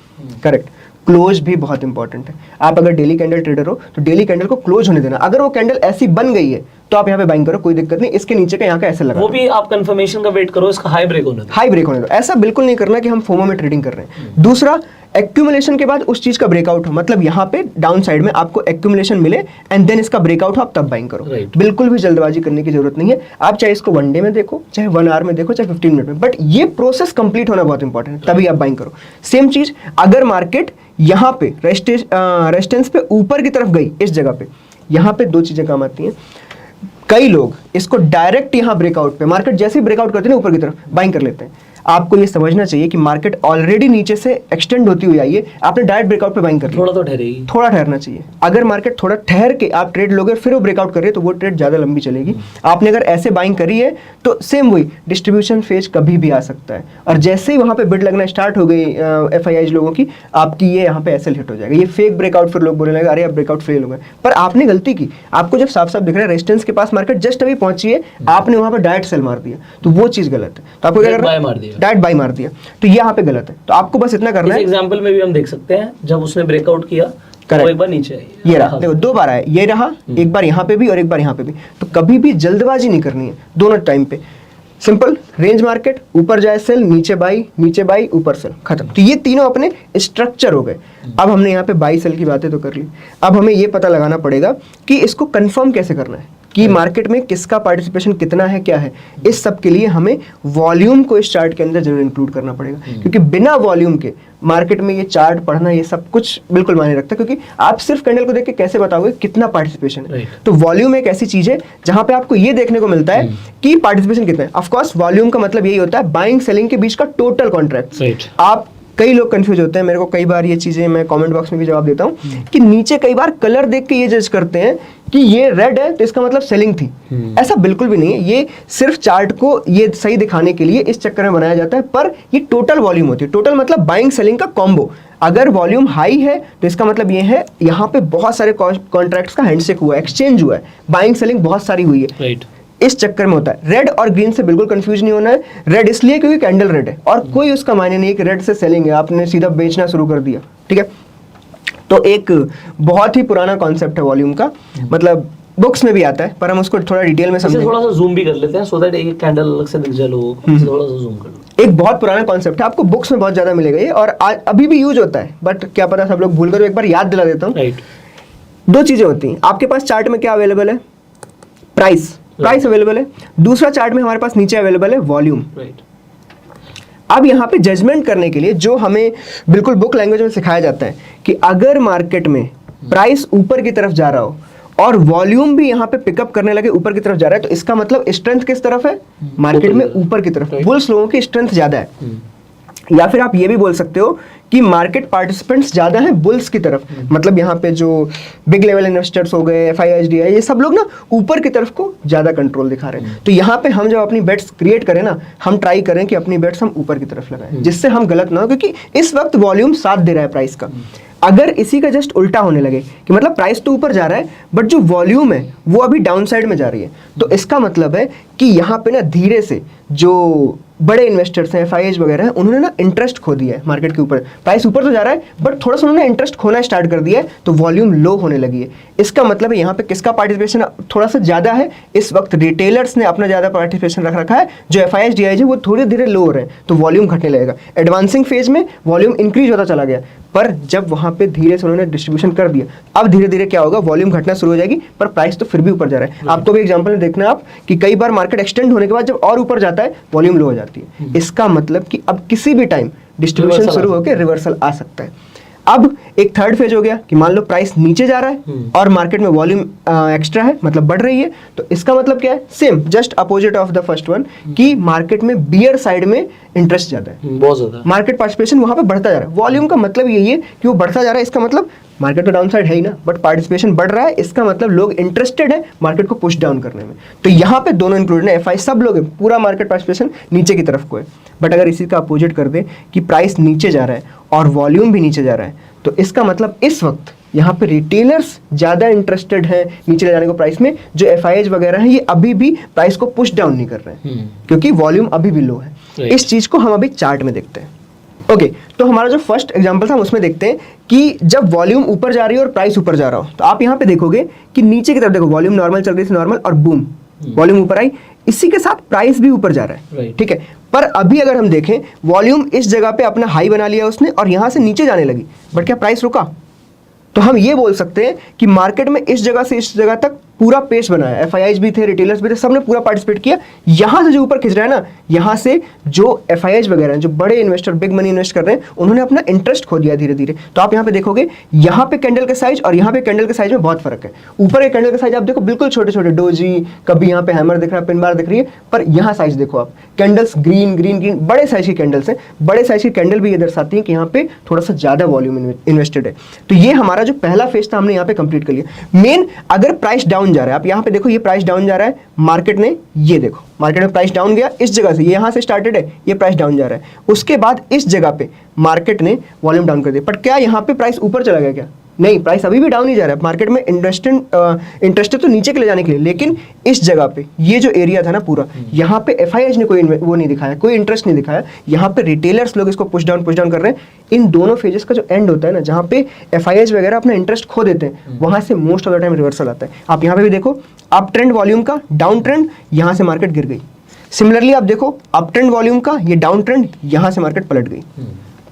करेक्ट, क्लोज भी बहुत इंपॉर्टेंट है। आप अगर डेली कैंडल ट्रेडर हो तो डेली कैंडल को क्लोज होने देना। अगर वो कैंडल ऐसी बन गई है तो आप यहाँ पे बाइंग करो, कोई दिक्कत नहीं। इसके नीचे का यहाँ का ऐसे लगा, वो भी आप कंफर्मेशन का वेट करो, इसका हाई ब्रेक होने दो। हाई ब्रेक होने दो। ऐसा बिल्कुल नहीं करना कि हम फोमो में ट्रेडिंग कर रहे हैं। दूसरा, एक्यूमुलेशन के बाद उस चीज का ब्रेकआउट हो, मतलब यहाँ पे डाउन साइड में आपको एक्यूमुलेशन मिले एंड देन इसका ब्रेकआउट हो, आप तब बाइंग करो। बिल्कुल भी जल्दबाजी करने की जरूरत नहीं है। आप चाहे इसको 1 डे में देखो, चाहे 1 आवर में देखो, चाहे 15 मिनट में, बट ये प्रोसेस कंप्लीट होना बहुत इंपॉर्टेंट है, तभी आप बाइंग करो। सेम चीज अगर मार्केट यहाँ पे रेजिस्टेंस पे ऊपर की तरफ गई, इस जगह पे, यहाँ पे 2 चीजें काम आती हैं। कई लोग इसको डायरेक्ट यहाँ ब्रेकआउट पे, मार्केट जैसे ही ब्रेकआउट करते हैं ऊपर की तरफ, बाइंग कर लेते हैं। आपको ये समझना चाहिए कि मार्केट ऑलरेडी नीचे से एक्सटेंड होती हुई आई है, आपने डायरेक्ट ब्रेकआउट पे बाइंग कर लिया। थोड़ा तो ठहरेगी, थोड़ा ठहरना चाहिए। अगर मार्केट थोड़ा ठहर के आप ट्रेड लोगे फिर वो ब्रेकआउट कर रही है तो वो ट्रेड ज्यादा लंबी चलेगी। आपने अगर ऐसे बाइंग करी है तो सेम वही डिस्ट्रीब्यूशन फेज कभी भी आ सकता है, और जैसे ही वहां पे बिड लगना स्टार्ट हो गई FIIs लोगों की, आपकी ये यहाँ पे SL हिट हो जाएगा। ये फेक ब्रेकआउट, फिर लोग बोलने लगे अरे अब ब्रेकआउट फेल हो गए, पर आपने गलती की। आपको जब साफ साफ दिख रहा है रेजिस्टेंस के पास मार्केट जस्ट अभी पहुंची है, आपने वहां पर डायरेक्ट सेल मार दिया, तो वो चीज गलत है। तो आपको क्या करना है, डायरेक्ट बाय मार दिया, तो ये यहाँ पे गलत है। तो आपको बस इतना करना है। इस एग्जांपल में भी हम देख सकते हैं जब उसने ब्रेकआउट किया तो एक बार नीचे आई, ये रहा, देखो 2 बार आया, ये रहा, एक बार यहाँ पे भी और एक बार यहाँ पे भी। तो कभी भी जल्दबाजी नहीं करनी है दोनों टाइम पे। सिंपल, रेंज मार्केट, ऊपर जाए सेल, नीचे बाई, ऊपर सेल, खत्म। तो ये तीनों अपने स्ट्रक्चर हो गए। अब हमने यहाँ पे बाई सेल की बातें तो कर ली, अब हमें ये पता लगाना पड़ेगा कि इसको कंफर्म कैसे करना है, कि मार्केट में किसका पार्टिसिपेशन कितना है, क्या है। इस सब के लिए हमें वॉल्यूम को इस चार्ट के अंदर जरूर इंक्लूड करना पड़ेगा, क्योंकि बिना वॉल्यूम के मार्केट में ये चार्ट पढ़ना, ये सब कुछ बिल्कुल मायने रखता है। क्योंकि आप सिर्फ कैंडल को देख के कैसे बताओगे कितना पार्टिसिपेशन है। तो वॉल्यूम एक ऐसी चीज है जहां पे आपको ये देखने को मिलता है कि पार्टिसिपेशन कितना है। ऑफ कोर्स वॉल्यूम का मतलब यही होता है बाइंग सेलिंग के बीच का टोटल कॉन्ट्रैक्ट। आप कई लोग कंफ्यूज होते हैं, मेरे को कई बार ये चीजें मैं कमेंट बॉक्स में भी जवाब देता हूँ कि नीचे कई बार कलर देख के ये जज करते हैं कि ये रेड है तो इसका मतलब सेलिंग थी। ऐसा बिल्कुल भी नहीं है, ये सिर्फ चार्ट को ये सही दिखाने के लिए इस चक्कर में बनाया जाता है, पर ये टोटल वॉल्यूम होती है। टोटल मतलब बाइंग सेलिंग का कॉम्बो। अगर वॉल्यूम हाई है तो इसका मतलब ये है यहाँ पे बहुत सारे कॉन्ट्रैक्ट्स का हैंडशेक हुआ है, एक्सचेंज हुआ है, बाइंग सेलिंग बहुत सारी हुई है। इस चक्कर में होता है। रेड और ग्रीन से बिल्कुल कंफ्यूज नहीं होना है। रेड इसलिए क्योंकि कैंडल रेड है और कोई उसका मायने नहीं है कि रेड से सेलिंग है, आपने सीधा बेचना शुरू कर दिया, ठीक है। तो एक बहुत ही पुराना कॉन्सेप्ट है वॉल्यूम का, मतलब बुक्स में भी आता है, पर हम उसको थोड़ा डिटेल में समझेंगे। थोड़ा सा जूम भी कर लेते हैं सो दैट एक कैंडल अलग से दिख जाए लोगों को, थोड़ा सा जूम कर लो। एक बहुत पुराना कॉन्सेप्ट है, आपको बुक्स में बहुत ज्यादा मिलेगा ये, और अभी भी यूज होता है, बट क्या पता सब लोग भूल गए, एक बार याद दिला देता हूँ। राइट, 2 चीजें होती हैं आपके पास चार्ट में, क्या अवेलेबल है, प्राइस अवेलेबल है। दूसरा चार्ट में हमारे पास नीचे अवेलेबल है वॉल्यूम। अब यहाँ पे जजमेंट करने के लिए जो हमें बिल्कुल बुक लैंग्वेज में सिखाया जाता है कि अगर मार्केट में प्राइस ऊपर की तरफ जा रहा हो और वॉल्यूम भी यहाँ पे पिकअप करने लगे, ऊपर की तरफ जा रहा है, तो इसका मतलब स्ट्रेंथ किस तरफ है, मार्केट में ऊपर की तरफ। बुल्स लोगों की स्ट्रेंथ ज्यादा है, या फिर आप ये भी बोल सकते हो कि मार्केट पार्टिसिपेंट्स ज्यादा हैं बुल्स की तरफ। मतलब यहाँ पे जो बिग लेवल इन्वेस्टर्स हो गए, FIIs, ये सब लोग ना ऊपर की तरफ को ज्यादा कंट्रोल दिखा रहे हैं। तो यहाँ पे हम जब अपनी बेट्स क्रिएट करें ना, हम ट्राई करें कि अपनी बेट्स हम ऊपर की तरफ लगाएं, जिससे हम गलत ना हो, क्योंकि इस वक्त वॉल्यूम साथ दे रहा है प्राइस का। अगर इसी का जस्ट उल्टा होने लगे कि मतलब प्राइस तो ऊपर जा रहा है बट जो वॉल्यूम है वो अभी डाउन साइड में जा रही है, तो इसका मतलब है कि यहाँ पे ना धीरे से जो बड़े इन्वेस्टर्स हैं, एफआईआईज वगैरह हैं, उन्होंने ना इंटरेस्ट खो दिया है मार्केट के ऊपर। प्राइस ऊपर तो जा रहा है बट थोड़ा सा उन्होंने इंटरेस्ट खोना स्टार्ट कर दिया है, तो वॉल्यूम लो होने लगी है। इसका मतलब है यहाँ पे किसका पार्टिसिपेशन थोड़ा सा ज़्यादा है, इस वक्त रिटेलर्स ने अपना ज़्यादा पार्टिसिपेशन रख रखा है, जो एफआईआईज डीआईजी वो थोड़े धीरे लो हो रहे हैं, तो वॉल्यूम घटने लगेगा। एडवांसिंग फेज में वॉल्यूम इंक्रीज होता चला गया, पर जब वहाँ पे धीरे से उन्होंने डिस्ट्रीब्यूशन कर दिया, अब धीरे धीरे क्या होगा, वॉल्यूम घटना शुरू हो जाएगी, पर प्राइस तो फिर भी ऊपर जा रहा है। आपको भी एग्जांपल में देखना आप कि कई बार मार्केट एक्सटेंड होने के बाद जब और ऊपर जाता है वॉल्यूम लो हो जाती है। इसका मतलब कि अब किसी भी टाइम डिस्ट्रीब्यूशन शुरू होकर रिवर्सल आ सकता है। अब एक थर्ड फेज हो गया कि मान लो प्राइस नीचे जा रहा है और मार्केट में वॉल्यूम एक्स्ट्रा है, मतलब बढ़ रही है, तो इसका मतलब क्या है, same just opposite of the first one, कि मार्केट में बियर साइड में इंटरेस्ट ज्यादा है, बहुत ज्यादा मार्केट पार्टिसिपेशन वहां पे बढ़ता जा रहा है। वॉल्यूम का मतलब यही है कि वो बढ़ता जा रहा है, इसका मतलब मार्केट तो डाउन साइड है ही ना, बट पार्टिसिपेशन बढ़ रहा है, इसका मतलब लोग इंटरेस्टेड है मार्केट को पुश डाउन करने में। तो यहाँ पे दोनों इंक्लूडेड है, एफआई सब लोग है, पूरा मार्केट पार्टिसिपेशन नीचे की तरफ को है। बट अगर इसी का अपोजिट कर दे कि प्राइस नीचे जा रहा है और वॉल्यूम भी नीचे जा रहा है, तो इसका मतलब इस वक्त यहाँ पे रिटेलर्स ज़्यादा इंटरेस्टेड हैं नीचे ले जाने को प्राइस में, जो एफआईआईज वगैरह हैं ये अभी भी प्राइस को पुश डाउन नहीं कर रहे हैं, क्योंकि वॉल्यूम अभी भी लो है। इस चीज़ को हम अभी चार्ट में देखते हैं। ओके, तो हमारा जो फर्स्ट एग्जांपल था हम उसमें देखते हैं कि जब वॉल्यूम ऊपर जा रही है और प्राइस ऊपर जा रहा हो, तो आप यहाँ पे देखोगे कि नीचे की तरफ देखो, वॉल्यूम नॉर्मल चल रही थी, नॉर्मल, और बूम वॉल्यूम ऊपर आई, इसी के साथ प्राइस भी ऊपर जा रहा है, ठीक है। पर अभी अगर हम देखें, वॉल्यूम इस जगह पे अपना हाई बना लिया उसने और यहाँ से नीचे जाने लगी, बट क्या प्राइस रुका? तो हम ये बोल सकते हैं कि मार्केट में इस जगह से इस जगह तक पूरा पेस बनाया, एफआईआईज भी थे, रिटेलर्स भी थे, सबने पूरा पार्टिसिपेट किया। यहाँ से जो ऊपर खिंच रहा है ना, यहाँ से जो एफआईआईज वगैरह हैं, जो बड़े इन्वेस्टर बिग मनी इन्वेस्ट कर रहे हैं, उन्होंने अपना इंटरेस्ट खो दिया धीरे धीरे। तो आप यहाँ पे देखोगे, यहाँ पे कैंडल के साइज और यहाँ पे कैंडल के साइज में बहुत फर्क है। ऊपर के कैंडल का साइज आप देखो बिल्कुल छोटे छोटे डोजी, कभी यहाँ पे हैमर दिख रहा है, पिन बार दिख रही है, पर यहाँ साइज देखो आप, कैंडल्स ग्रीन ग्रीन ग्रीन, बड़े साइज की कैंडल्स हैं। बड़े साइज की कैंडल भी ये दर्शाती है कि यहाँ पे थोड़ा सा ज्यादा वॉल्यूम इन्वेस्टेड है। तो ये हमारा जो पहला फेज था हमने यहाँ पे कंप्लीट कर लिया। मेन अगर प्राइस डाउन जा रहा है, आप यहाँ पे देखो ये प्राइस डाउन जा रहा है, मार्केट ने, ये देखो मार्केट में प्राइस डाउन गया इस जगह से, ये यहाँ से स्टार्टेड है, ये प्राइस डाउन जा रहा है, उसके बाद इस जगह पे मार्केट ने वॉल्यूम डाउन कर दिया। बट क्या यहाँ पे प्राइस ऊपर चला गया क्या? नहीं, प्राइस अभी भी डाउन ही जा रहा है। मार्केट में इंटरेस्टेड तो नीचे के ले जाने के लिए, लेकिन इस जगह पे ये जो एरिया था ना पूरा, यहाँ पे एफआईआईज ने कोई वो नहीं दिखाया, कोई इंटरेस्ट नहीं दिखाया। यहाँ पे रिटेलर्स लोग इसको पुश डाउन कर रहे हैं। इन दोनों फेजेस का जो एंड होता है ना, जहाँ पे एफआईआईज वगैरह अपना इंटरेस्ट खो देते हैं, वहाँ से most of the time reversal आता है। आप यहाँ पे भी देखो, अप ट्रेंड वॉल्यूम का, डाउन ट्रेंड, यहाँ से मार्केट गिर गई। सिमिलरली आप देखो, अप ट्रेंड वॉल्यूम का, ये डाउन ट्रेंड, यहाँ से मार्केट पलट गई।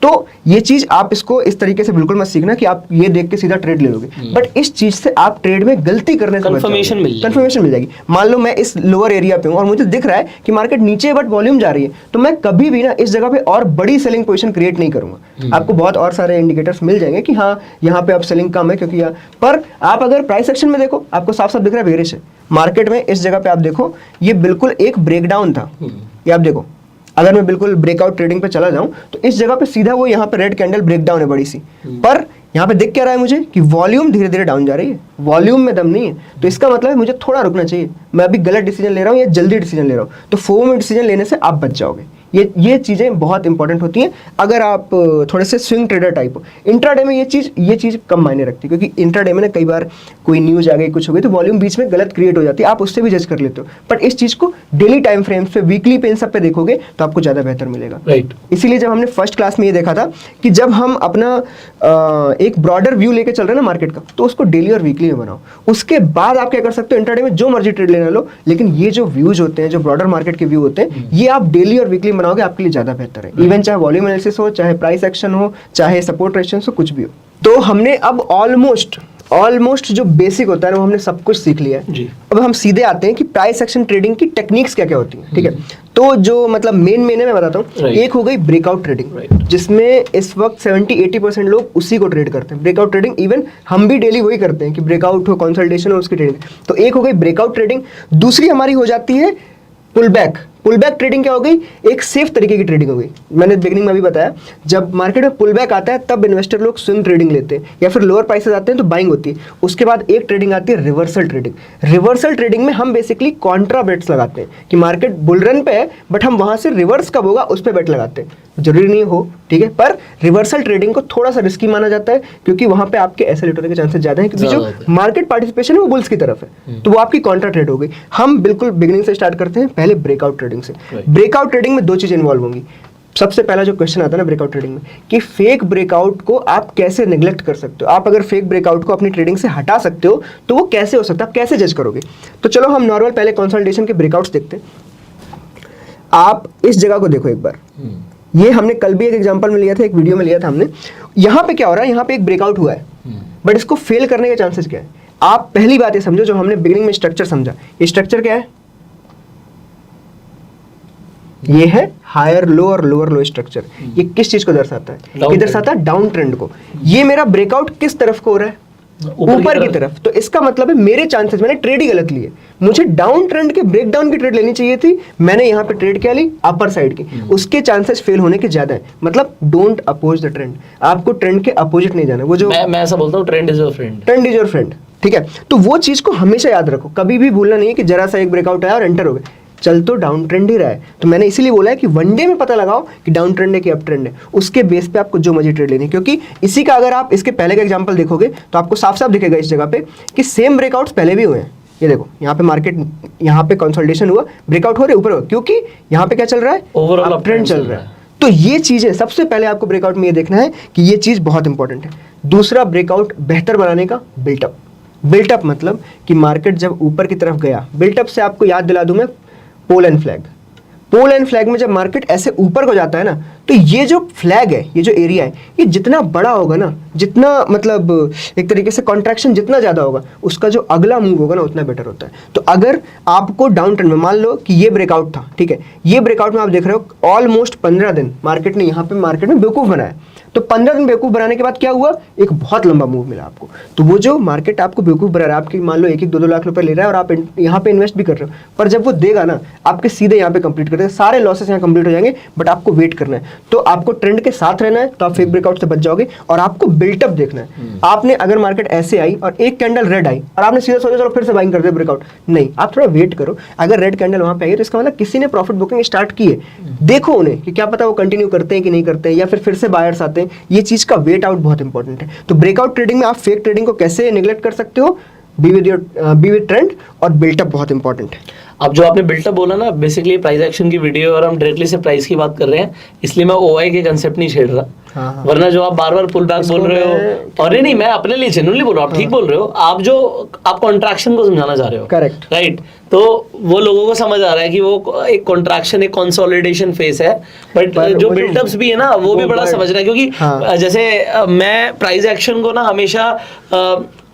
तो ये चीज आप इसको इस तरीके से बिल्कुल मत सीखना कि आप ये देख के सीधा ट्रेड ले लोगे, बट इस चीज से आप ट्रेड में गलती करने से कंफर्मेशन मिल जाएगी। मान लो मैं इस लोअर एरिया पे हूं और मुझे दिख रहा है कि मार्केट नीचे बट वॉल्यूम जा रही है, तो मैं कभी भी ना इस जगह पे और बड़ी सेलिंग पोजीशन क्रिएट नहीं करूंगा। आपको बहुत और सारे इंडिकेटर्स मिल जाएंगे कि हाँ यहाँ पे अब सेलिंग कम है, क्योंकि पर आप अगर प्राइस सेक्शन में देखो, आपको साफ साफ दिख रहा है बेरिश है मार्केट में। इस जगह पे आप देखो, ये बिल्कुल एक ब्रेकडाउन था, ये आप देखो। अगर मैं बिल्कुल ब्रेकआउट ट्रेडिंग पे चला जाऊं तो इस जगह पे सीधा वो यहाँ पे रेड कैंडल ब्रेकडाउन है बड़ी सी, पर यहाँ पे दिख क्या रहा है मुझे कि वॉल्यूम धीरे धीरे डाउन जा रही है, वॉल्यूम में दम नहीं है। तो इसका मतलब है मुझे थोड़ा रुकना चाहिए, मैं अभी गलत डिसीजन ले रहा हूँ या जल्दी डिसीजन ले रहा हूँ, तो फोमो में डिसीजन लेने से आप बच जाओगे। ये चीज़ें बहुत इंपॉर्टेंट होती हैं अगर आप थोड़े से स्विंग ट्रेडर टाइप हो। इंट्राडे में ये चीज़ कम मायने रखती है, क्योंकि इंट्राडे में ना कई बार कोई न्यूज़ आ गई, कुछ हो गई, तो वॉल्यूम बीच में गलत क्रिएट हो जाती है, आप उससे भी जज कर लेते हो। बट इस चीज़ को डेली टाइम फ्रेम्स पे, वीकली पे, इन सब पे देखोगे तो आपको ज़्यादा बेहतर मिलेगा। राइट। इसीलिए जब हमने फर्स्ट क्लास में ये देखा था कि जब हम अपना एक ब्रॉडर व्यू लेके चल रहे हैं ना मार्केट का, तो उसको डेली और वीकली में बनाओ। उसके बाद आप क्या कर सकते हो, इंट्राडे में जो मर्जी ट्रेड लेना लो, लेकिन ये जो व्यूज होते हैं, जो ब्रॉडर मार्केट के व्यू होते हैं, ये आप डेली और वीकली बनाओगे, आपके लिए ज़्यादा बेहतर है। इवन चाहे वॉल्यूम एनालिसिस हो, चाहे प्राइस एक्शन हो, चाहे सपोर्ट रेजिस्टेंस हो, कुछ भी हो। तो हमने अब ऑलमोस्ट जो बेसिक होता है ना, वो हमने सब कुछ सीख लिया है जी। अब हम सीधे आते हैं कि प्राइस एक्शन ट्रेडिंग की टेक्निक्स क्या क्या होती हैं, ठीक है। तो जो मतलब मेन है मैं बताता हूँ। एक हो गई ब्रेकआउट ट्रेडिंग, जिसमें इस वक्त 70-80% लोग उसी को ट्रेड करते हैं, ब्रेकआउट ट्रेडिंग। इवन हम भी डेली वही करते हैं कि ब्रेकआउट हो, कंसल्टेशन हो, उसकी ट्रेडिंग। तो एक हो गई ब्रेकआउट ट्रेडिंग। दूसरी हमारी हो जाती है पुल बैक ट्रेडिंग। क्या हो गई, एक सेफ तरीके की ट्रेडिंग हो गई। मैंने बिगिनिंग में भी बताया, जब मार्केट में पुल बैक आता है तब इन्वेस्टर लोग स्विंग ट्रेडिंग लेते हैं, या फिर लोअर प्राइसेस आते हैं तो बाइंग होती है। उसके बाद एक ट्रेडिंग आती है रिवर्सल ट्रेडिंग। रिवर्सल ट्रेडिंग में हम बेसिकली कॉन्ट्रा बेट्स लगाते हैं कि मार्केट बुल रन पे है, बट हम वहां से रिवर्स कब होगा उस पर बेट लगाते हैं। जरूरी नहीं हो ठीक है, पर रिवर्सल ट्रेडिंग को थोड़ा सा रिस्की माना जाता है क्योंकि वहां पे आपके ऐसे लेट होने के चांसेस ज्यादा हैं क्योंकि जो मार्केट पार्टिसिपेशन है वो बुल्स की तरफ है, तो वो आपकी कॉन्ट्रा ट्रेड हो गई। हम बिल्कुल बिगिनिंग से स्टार्ट करते हैं, पहले ब्रेकआउट ट्रेडिंग से। ब्रेकआउट ट्रेडिंग में दो चीजें इन्वॉल्व होंगी। सबसे पहला जो क्वेश्चन आता है ना ब्रेकआउट ट्रेडिंग में कि फेक ब्रेकआउट को आप कैसे नेग्लेक्ट कर सकते हो। आप अगर फेक ब्रेकआउट को अपनी ट्रेडिंग से हटा सकते हो तो वो कैसे हो सकता है, आप कैसे जज करोगे। तो चलो हम नॉर्मल पहले कंसल्टेशन के ब्रेकआउट्स देखते हैं। आप इस जगह को देखो एक बार, ये हमने कल भी एक एग्जांपल में लिया था, एक वीडियो में लिया था हमने। यहाँ पे क्या हो रहा है, यहाँ पे एक ब्रेकआउट हुआ है बट इसको फेल करने के चांसेस क्या है। आप पहली बात ये समझो, जो हमने बिगिनिंग में स्ट्रक्चर समझा, ये स्ट्रक्चर क्या है, ये है हायर लो और लोअर लो स्ट्रक्चर। ये किस चीज को दर्शाता है, ये दर्शाता है डाउन ट्रेंड को। ये मेरा ब्रेकआउट किस तरफ को हो रहा है, ऊपर की तरफ। तो इसका मतलब है मेरे चांसेस, मैंने ट्रेड ही गलत लिए, मुझे डाउन ट्रेंड के ब्रेकडाउन की ट्रेड लेनी चाहिए थी, मैंने यहाँ पे ट्रेड क्या ली, अपर साइड की, उसके चांसेस फेल होने के ज्यादा है। मतलब डोंट अपोज द ट्रेंड, आपको ट्रेंड के अपोजिट नहीं जाना। वो जो मैं ऐसा बोलता हूँ, trend is your friend, trend is your friend, ठीक है। तो वो चीज को हमेशा याद रखो, कभी भी भूलना नहीं है कि जरा सा एक ब्रेकआउट आया और एंटर हो गए, चल तो डाउन ट्रेंड ही रहा है। तो मैंने इसीलिए बोला है कि वनडे में पता लगाओ कि डाउन ट्रेंड है कि अप ट्रेंड है, उसके बेस पे आपको जो मर्जी ट्रेड लेनी है। क्योंकि इसी का अगर आप इसके पहले का एग्जांपल देखोगे तो आपको साफ साफ दिखेगा इस जगह पे कि सेम ब्रेकआउट्स पहले भी हुए हैं। ये देखो यहाँ पे मार्केट, यहाँ पे कंसोलिडेशन हुआ, ब्रेकआउट हो रहे ऊपर, क्योंकि यहाँ पे क्या चल रहा है, ओवरऑल अप ट्रेंड चल रहा है। तो ये चीजें सबसे पहले आपको ब्रेकआउट में ये देखना है कि ये चीज बहुत इंपॉर्टेंट है। दूसरा, ब्रेकआउट बेहतर बनाने का बिल्टअप। बिल्टअप मतलब कि मार्केट जब ऊपर की तरफ गया, बिल्टअप से आपको याद दिला दूं मैं, pole and flag. Pole and flag में जब मार्केट ऐसे ऊपर को जाता है ना, तो ये जो फ्लैग है, ये जो एरिया है, ये जितना बड़ा होगा ना, जितना मतलब एक तरीके से कॉन्ट्रैक्शन जितना ज्यादा होगा, उसका जो अगला मूव होगा ना उतना बेटर होता है। तो अगर आपको डाउन ट्रेंड में, मान लो कि ये ब्रेकआउट था, ठीक है, ये ब्रेकआउट में आप देख रहे हो ऑलमोस्ट 15 दिन मार्केट ने यहाँ पे मार्केट में बेवकूफ बनाया। तो 15 दिन बेवकूफ बनाने के बाद क्या हुआ, एक बहुत लंबा मूव मिला आपको। तो वो जो मार्केट आपको बेवकूफ बना रहा है, आपकी मान लो 1-2 लाख रुपए ले रहा है और आप यहाँ पे इन्वेस्ट भी कर रहे हो, पर जब वो देगा ना, आपके सीधे यहाँ पे कंप्लीट कर देगा, सारे लॉसेस यहाँ कंप्लीट हो जाएंगे, बट आपको वेट करना है। तो आपको ट्रेंड के साथ रहना है, तो आप फेक ब्रेकआउट से बच जाओगे। और आपको बिल्टअप देखना है। आपने अगर मार्केट ऐसे आई और एक कैंडल रेड आई और आपने सीधा सोचा चलो फिर से बाइंग कर दे ब्रेकआउट, नहीं, आप थोड़ा वेट करो। अगर रेड कैंडल वहां पे आई तो इसका मतलब किसी ने प्रॉफिट बुकिंग स्टार्ट की है, देखो उन्हें कि क्या पता वो कंटिन्यू करते हैं कि नहीं करते हैं, या फिर से बायर्स आते हैं। ये चीज का वेट आउट बहुत इंपॉर्टेंट है। तो ब्रेकआउट ट्रेडिंग में आप फेक ट्रेडिंग को कैसे निगलेक्ट कर सकते हो, बी विद ट्रेंड, और बिल्टअप बहुत इंपॉर्टेंट है। अब जो आपने बिल्टअप बोला ना, बेसिकली प्राइस एक्शन की वीडियो और हम डायरेक्टली से प्राइस की बात कर रहे हैं, इसलिए मैं ओआई के कंसेप्ट नहीं छेड़ रहा। हाँ। वरना जो आप बार बार पुल बैक बोल रहे हो, और नहीं, मैं अपने लिए जेन्युइनली बोल रहा हूँ, आप ठीक बोल रहे हो। आप कॉन्ट्रैक्शन को समझाना चाह रहे हो, करेक्ट, राइट। तो वो लोगों को समझ आ रहा है कि वो एक कॉन्ट्रैक्शन, एक कंसोलिडेशन फेस है, बट जो बिल्टअप्स भी है ना, वो भी बड़ा समझना है। क्योंकि जैसे मैं प्राइस एक्शन को ना हमेशा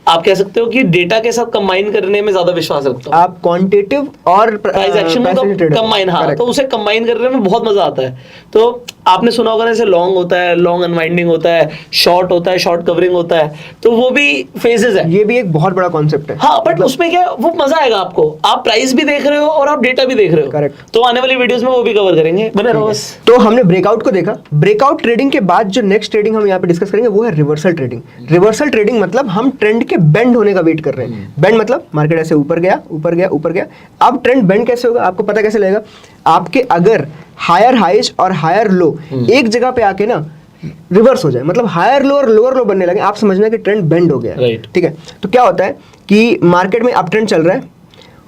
आप कह सकते हो कि डेटा के साथ कंबाइन करने में ज्यादा विश्वास रखता हूँ। आप क्वांटिटेटिव और प्राइस एक्शन में कंबाइन, हाँ, तो उसे कंबाइन करने में बहुत मजा आता है। तो आपने सुना होगा जैसे लॉन्ग होता है, लॉन्ग अनवाइंडिंग होता है, शॉर्ट होता है, शॉर्ट कवरिंग होता है, तो वो भी फेजेस है। ये भी एक बहुत बड़ा कॉन्सेप्ट है। हाँ, बट उसमें क्या, वो मजा आएगा आपको, आप प्राइस भी देख रहे हो और आप डेटा भी देख रहे हो। करेक्ट। तो आने वाली वीडियोस में वो भी कवर करेंगे, बने रहो बस। तो हमने ब्रेकआउट को देखा। ब्रेकआउट ट्रेडिंग के बाद जो नेक्स्ट ट्रेडिंग हम यहाँ पे डिस्कस करेंगे वो है रिवर्सल ट्रेडिंग। रिवर्सल ट्रेडिंग मतलब हम ट्रेंड के बेंड होने का वेट कर रहे हैं। बेंड मतलब मार्केट ऐसे ऊपर गया, ऊपर गया, ऊपर गया। अब ट्रेंड बेंड कैसे होगा, आपको पता कैसे लगेगा, आपके अगर हायर हाइज और हायर लो एक जगह पे आके ना रिवर्स हो जाए, मतलब हायर लो और लोअर लो बनने लगे, आप समझना कि ट्रेंड बेंड हो गया है, ठीक है। तो क्या होता है कि मार्केट में अप ट्रेंड चल रहा है,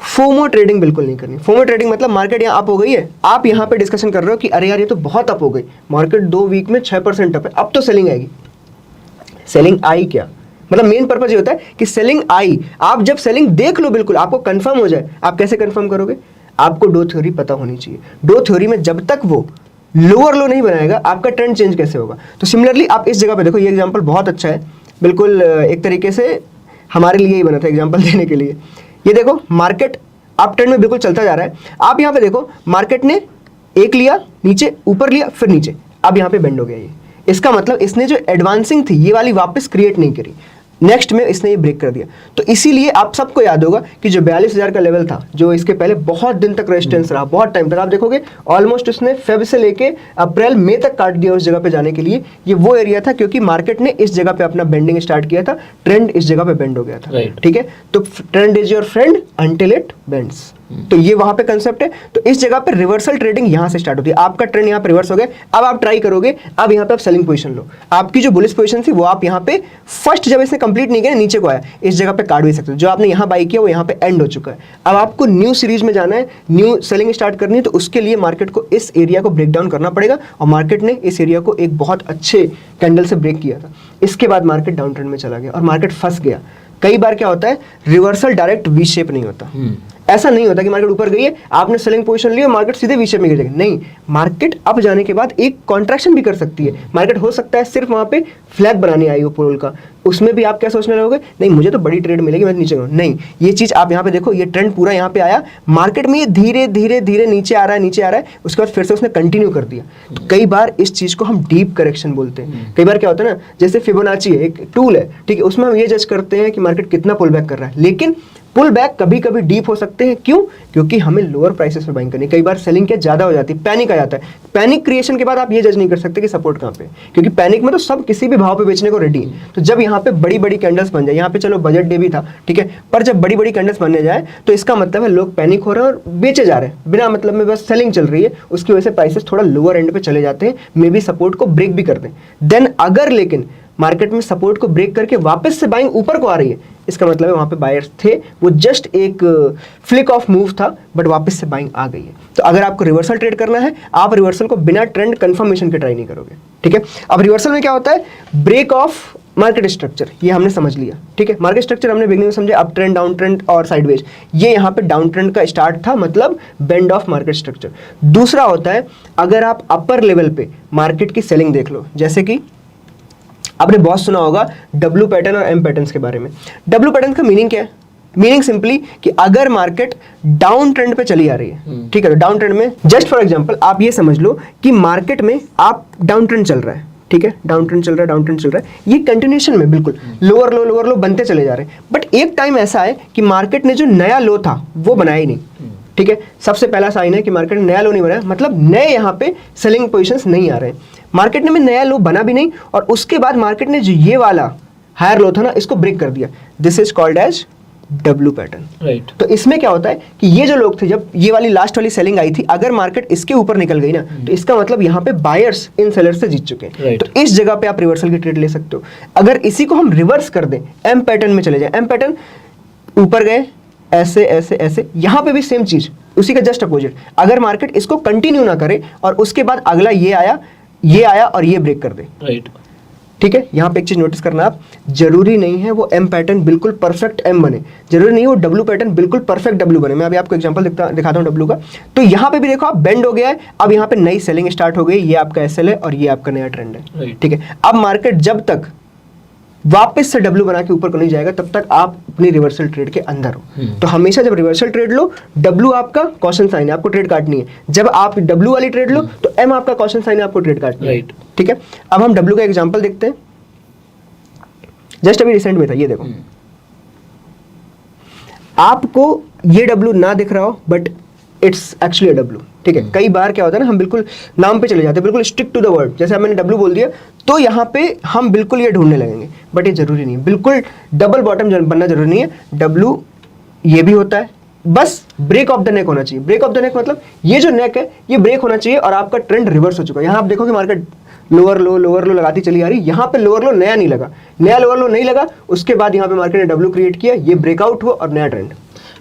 फोमो ट्रेडिंग बिल्कुल नहीं करनी। फोमो ट्रेडिंग मतलब मार्केट यहाँ अप हो गई है, आप यहाँ पे डिस्कशन कर रहे हो कि अरे यार ये तो बहुत अप हो गई, मार्केट 2 वीक में 6% अप है, अब तो सेलिंग आएगी। सेलिंग आई क्या, मतलब मेन पर्पज ये होता है कि सेलिंग आई, आप जब सेलिंग देख लो बिल्कुल आपको कंफर्म हो जाए, आप कैसे कंफर्म करोगे, आपको डो थ्योरी पता होनी चाहिए। डो थ्योरी में जब तक वो लोअर लो नहीं बनाएगा, आपका ट्रेंड चेंज कैसे होगा। तो सिमिलरली आप इस जगह पे देखो, ये एग्जांपल बहुत अच्छा है, बिल्कुल एक तरीके से हमारे लिए ही बना था एग्जांपल देने के लिए। ये देखो मार्केट अप ट्रेंड में बिल्कुल चलता जा रहा है, आप यहाँ पे देखो मार्केट ने एक लिया नीचे, ऊपर लिया, फिर नीचे, अब यहाँ पे बेंड हो गया। ये इसका मतलब इसने जो एडवांसिंग थी ये वाली वापस क्रिएट नहीं करी, नेक्स्ट में इसने ये ब्रेक कर दिया। तो इसीलिए आप सबको याद होगा कि जो 42,000 का लेवल था, जो इसके पहले बहुत दिन तक रेजिस्टेंस रहा, बहुत टाइम तक, आप देखोगे ऑलमोस्ट उसने फेब से लेके अप्रैल मई तक काट दिया उस जगह पे जाने के लिए। ये वो एरिया था क्योंकि मार्केट ने इस जगह पे अपना बेंडिंग स्टार्ट किया था, ट्रेंड इस जगह पे बेंड हो गया था, ठीक है। तो trend is your friend until it bends. तो ये वहां पे कंसेप्ट है। तो इस जगह पे रिवर्सल ट्रेडिंग यहां से स्टार्ट होती है। आपका ट्रेंड यहां पे रिवर्स हो गया, अब आप ट्राई करोगे, अब यहां पे आप सेलिंग पोजीशन लो। आपकी जो बुलिश पोजीशन थी वो आप यहां पे फर्स्ट जब इसने कंप्लीट नहीं किया, नीचे को आया, इस जगह पे काट भी सकते हो। जो आपने यहां बाई किया वो यहां पे एंड हो चुका है। अब आपको न्यू सीरीज में जाना है, न्यू सेलिंग स्टार्ट करनी है, तो उसके लिए मार्केट को इस एरिया को ब्रेक डाउन करना पड़ेगा। और मार्केट ने इस एरिया को एक बहुत अच्छे कैंडल से ब्रेक किया था। इसके बाद मार्केट डाउन ट्रेंड में चला गया और मार्केट फंस गया। कई बार क्या होता है, रिवर्सल डायरेक्ट वी शेप नहीं होता। ऐसा नहीं होता कि मार्केट ऊपर गई है, आपने सेलिंग पोजीशन ली और मार्केट सीधे वी शेप में गिर जाएगी। नहीं, मार्केट अप जाने के बाद एक कॉन्ट्रैक्शन भी कर सकती है। मार्केट हो सकता है सिर्फ वहां पे फ्लैग बनाने आई हो पोल का, उसमें भी आप क्या सोचने लगोगे, नहीं मुझे तो बड़ी ट्रेड मिलेगी, मैं नीचे जाऊँ। नहीं, ये चीज आप यहाँ पे देखो, ये ट्रेंड पूरा यहाँ पे आया, मार्केट में ये धीरे धीरे धीरे नीचे आ रहा है, नीचे आ रहा है, उसके बाद फिर से उसने कंटिन्यू कर दिया। तो कई बार इस चीज को हम डीप करेक्शन बोलते हैं। कई बार क्या होता है ना, जैसे फिबोनाची है, एक टूल है, ठीक है, उसमें हम ये जज करते हैं कि मार्केट कितना पुल बैक कर रहा है। लेकिन पुल बैक कभी कभी डीप हो सकते हैं। क्यों? क्योंकि हमें लोअर प्राइसेस पे बाइंग करनी है। कई बार सेलिंग क्या ज्यादा हो जाती है, पैनिक आ जाता है। पैनिक क्रिएशन के बाद आप ये जज नहीं कर सकते कि सपोर्ट कहाँ पे, क्योंकि पैनिक में तो सब किसी भी भाव पे बेचने को रेडी है। तो जब यहाँ पे बड़ी बड़ी कैंडल्स बन जाए, यहाँ पे चलो बजट डे भी था, ठीक है, पर जब बड़ी बड़ी कैंडल्स बनने जाए तो इसका मतलब है लोग पैनिक हो रहे हैं और बेचे जा रहे हैं, बिना मतलब में बस सेलिंग चल रही है। उसकी वजह से प्राइसेस थोड़ा लोअर एंड पे चले जाते हैं, मे बी सपोर्ट को ब्रेक भी कर दें। देन अगर लेकिन मार्केट में सपोर्ट को ब्रेक करके वापस से बाइंग ऊपर को आ रही है, इसका मतलब है वहां पे बायर्स थे, वो जस्ट एक फ्लिक ऑफ मूव था, बट वापस से बाइंग आ गई है। तो अगर आपको रिवर्सल ट्रेड करना है, आप रिवर्सल को बिना ट्रेंड कंफर्मेशन के ट्राई नहीं करोगे, ठीक है। अब रिवर्सल में क्या होता है, ब्रेक ऑफ मार्केट स्ट्रक्चर, ये हमने समझ लिया, ठीक है। मार्केट स्ट्रक्चर हमने बिगनिंग में समझे, अप ट्रेंड, डाउन ट्रेंड और साइडवेज। ये यहाँ पे डाउन ट्रेंड का स्टार्ट था, मतलब बेंड ऑफ मार्केट स्ट्रक्चर। दूसरा होता है, अगर आप अपर लेवल पे मार्केट की सेलिंग देख लो, जैसे कि आपने बहुत सुना होगा डब्ल्यू पैटर्न और एम पैटर्न्स के बारे में। डब्ल्यू पैटर्न का मीनिंग क्या है? मीनिंग सिंपली कि अगर मार्केट डाउन ट्रेंड पे चली आ रही है, ठीक है, तो डाउन ट्रेंड में जस्ट फॉर एग्जांपल आप ये समझ लो कि मार्केट में आप डाउन ट्रेंड चल रहा है, ठीक है, डाउन ट्रेंड चल रहा है, डाउन ट्रेंड चल रहा है, ये कंटिन्यूएशन में बिल्कुल लोअर लो बनते चले जा रहे हैं। बट एक टाइम ऐसा है कि मार्केट ने जो नया लो था वो बनाया ही नहीं, ठीक है। सबसे पहला साइन है कि मार्केट ने नया लो नहीं बनाया, मतलब नए यहाँ पे सेलिंग पोजीशंस नहीं आ रहे हैं। मार्केट ने में नया लो बना भी नहीं, और उसके बाद मार्केट ने जो ये वाला हायर लो था ना, इसको ब्रेक कर दिया। This is called as W pattern, right. तो इसमें क्या होता है कि ये जो लोग थे, जब ये वाली लास्ट वाली सेलिंग आई थी, अगर मार्केट इसके ऊपर निकल गई ना, तो इसका मतलब यहाँ पे बायर्स इन सेलर्स से जीत चुके हैं। तो इस जगह पे आप रिवर्सल की ट्रेड ले सकते हो। अगर इसी को हम रिवर्स कर दें, एम पैटर्न में चले जाए, एम पैटर्न ऊपर गए ऐसे ऐसे ऐसे, यहाँ पे भी सेम चीज, उसी का जस्ट अपोजिट। अगर मार्केट इसको कंटिन्यू ना करे और उसके बाद अगला ये आया और ये ब्रेक कर दे, राइट, ठीक है। यहाँ पे एक चीज नोटिस करना आप, जरूरी नहीं है वो एम पैटर्न बिल्कुल परफेक्ट एम बने, जरूरी नहीं है वो डब्ल्यू पैटर्न बिल्कुल परफेक्ट डब्ल्यू बने। मैं अभी आपको एग्जांपल दिखाता हूँ डब्ल्यू का। तो यहाँ पे भी देखो आप, बेंड हो गया है, अब यहाँ पे नई सेलिंग स्टार्ट हो गई, ये आपका एसएल है और ये आपका नया ट्रेंड है, ठीक है। अब मार्केट जब तक वापस से डब्ल्यू बना के ऊपर को नहीं जाएगा, तब तक आप अपनी रिवर्सल ट्रेड के अंदर हो। तो हमेशा जब रिवर्सल ट्रेड लो, डब्ल्यू आपका कॉशन साइन है, आपको ट्रेड काटनी है। जब आप डब्ल्यू वाली ट्रेड लो, तो एम आपका कॉशन साइन है, आपको ट्रेड काटनी है, ठीक है। अब हम डब्ल्यू का एग्जांपल देखते हैं, जस्ट अभी रिसेंट में था, ये देखो। आपको ये डब्ल्यू ना दिख रहा हो, but it's actually a W, ठीक है। कई बार क्या होता है ना, हम बिल्कुल नाम पे चले जाते हैं, बिल्कुल स्टिक टू द वर्ड। जैसे मैंने डब्ल्यू बोल दिया, तो यहाँ पे हम बिल्कुल ये ढूंढने लगेंगे, बट ये जरूरी नहीं है। बिल्कुल डबल बॉटम बनना जरूरी नहीं है। डब्ल्यू ये भी होता है, बस ब्रेक ऑफ द नेक होना चाहिए। ब्रेक ऑफ द नेक मतलब ये जो नेक है ये ब्रेक होना चाहिए और आपका ट्रेंड रिवर्स हो चुका है। यहाँ आप देखो कि मार्केट लोअर लो लगाती चली आ रही, यहाँ पे लोअर लो नया नहीं लगा, नया लोअर लो नहीं लगा, उसके बाद यहाँ पे मार्केट ने डब्ल्यू क्रिएट किया, ये ब्रेकआउट हुआ और नया ट्रेंड।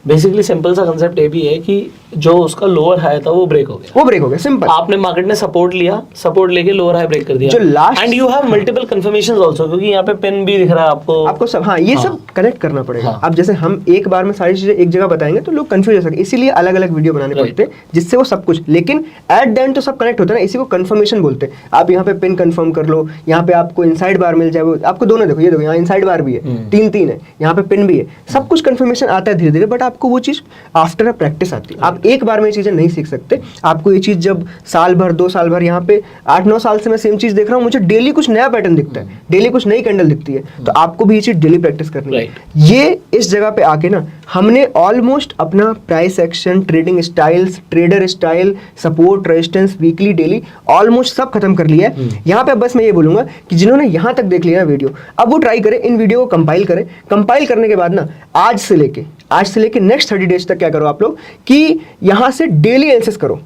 बेसिकली सिंपल सा कंसेप्ट ये भी है कि जो उसका लोअर हाई था वो ब्रेक हो गया, सिंपल। आपने मार्केट ने सपोर्ट लिया, सपोर्ट लेके लोअर हाई ब्रेक कर दिया, जो last, and you have multiple confirmations also, क्योंकि यहाँ पे पिन भी दिख रहा है आपको सब। हाँ, ये सब कनेक्ट करना पड़ेगा। अब जैसे हम एक बार में सारी चीजें एक जगह बताएंगे तो लोग कंफ्यूज हो सके, इसीलिए अलग अलग वीडियो बनाने पड़ते हैं, जिससे वो सब कुछ, लेकिन एट द एंड तो सब कनेक्ट होता है ना, इसी को कंफर्मेशन बोलते हैं। आप यहाँ पे पिन कंफर्म कर लो, यहाँ पे आपको इनसाइड बार मिल जाए, आपको दोनों देखो, ये देखो यहाँ इनसाइड बार भी है, तीन है, यहाँ पे पिन भी है, सब कुछ कंफर्मेशन आता है धीरे धीरे, बट आपको वो चीज आफ्टर अ प्रैक्टिस आती है। आप एक बार में चीजें नहीं सीख सकते। आपको ये चीज जब साल भर 2 साल भर, यहाँ पे 8-9 साल से मैं सेम चीज देख रहा हूँ, मुझे डेली कुछ नया पैटर्न दिखता है, डेली कुछ नई कैंडल दिखती है, तो आपको भी ये चीज डेली प्रैक्टिस करनी है। ये इस जगह पे आके ना हमने ऑलमोस्ट अपना price action, trading styles, trader style, support, resistance, weekly, daily almost सब खत्म कर लिया है। यहाँ पे बस मैं ये बोलूंगा कि जिन्होंने यहाँ तक देख लिया ना वीडियो, अब वो ट्राई करें, इन वीडियो को कंपाइल करें। कंपाइल करने के बाद ना आज से लेके नेक्स्ट 30 डेज तक क्या करो आप लोग कि यहाँ से डेली एनालिसिस करो।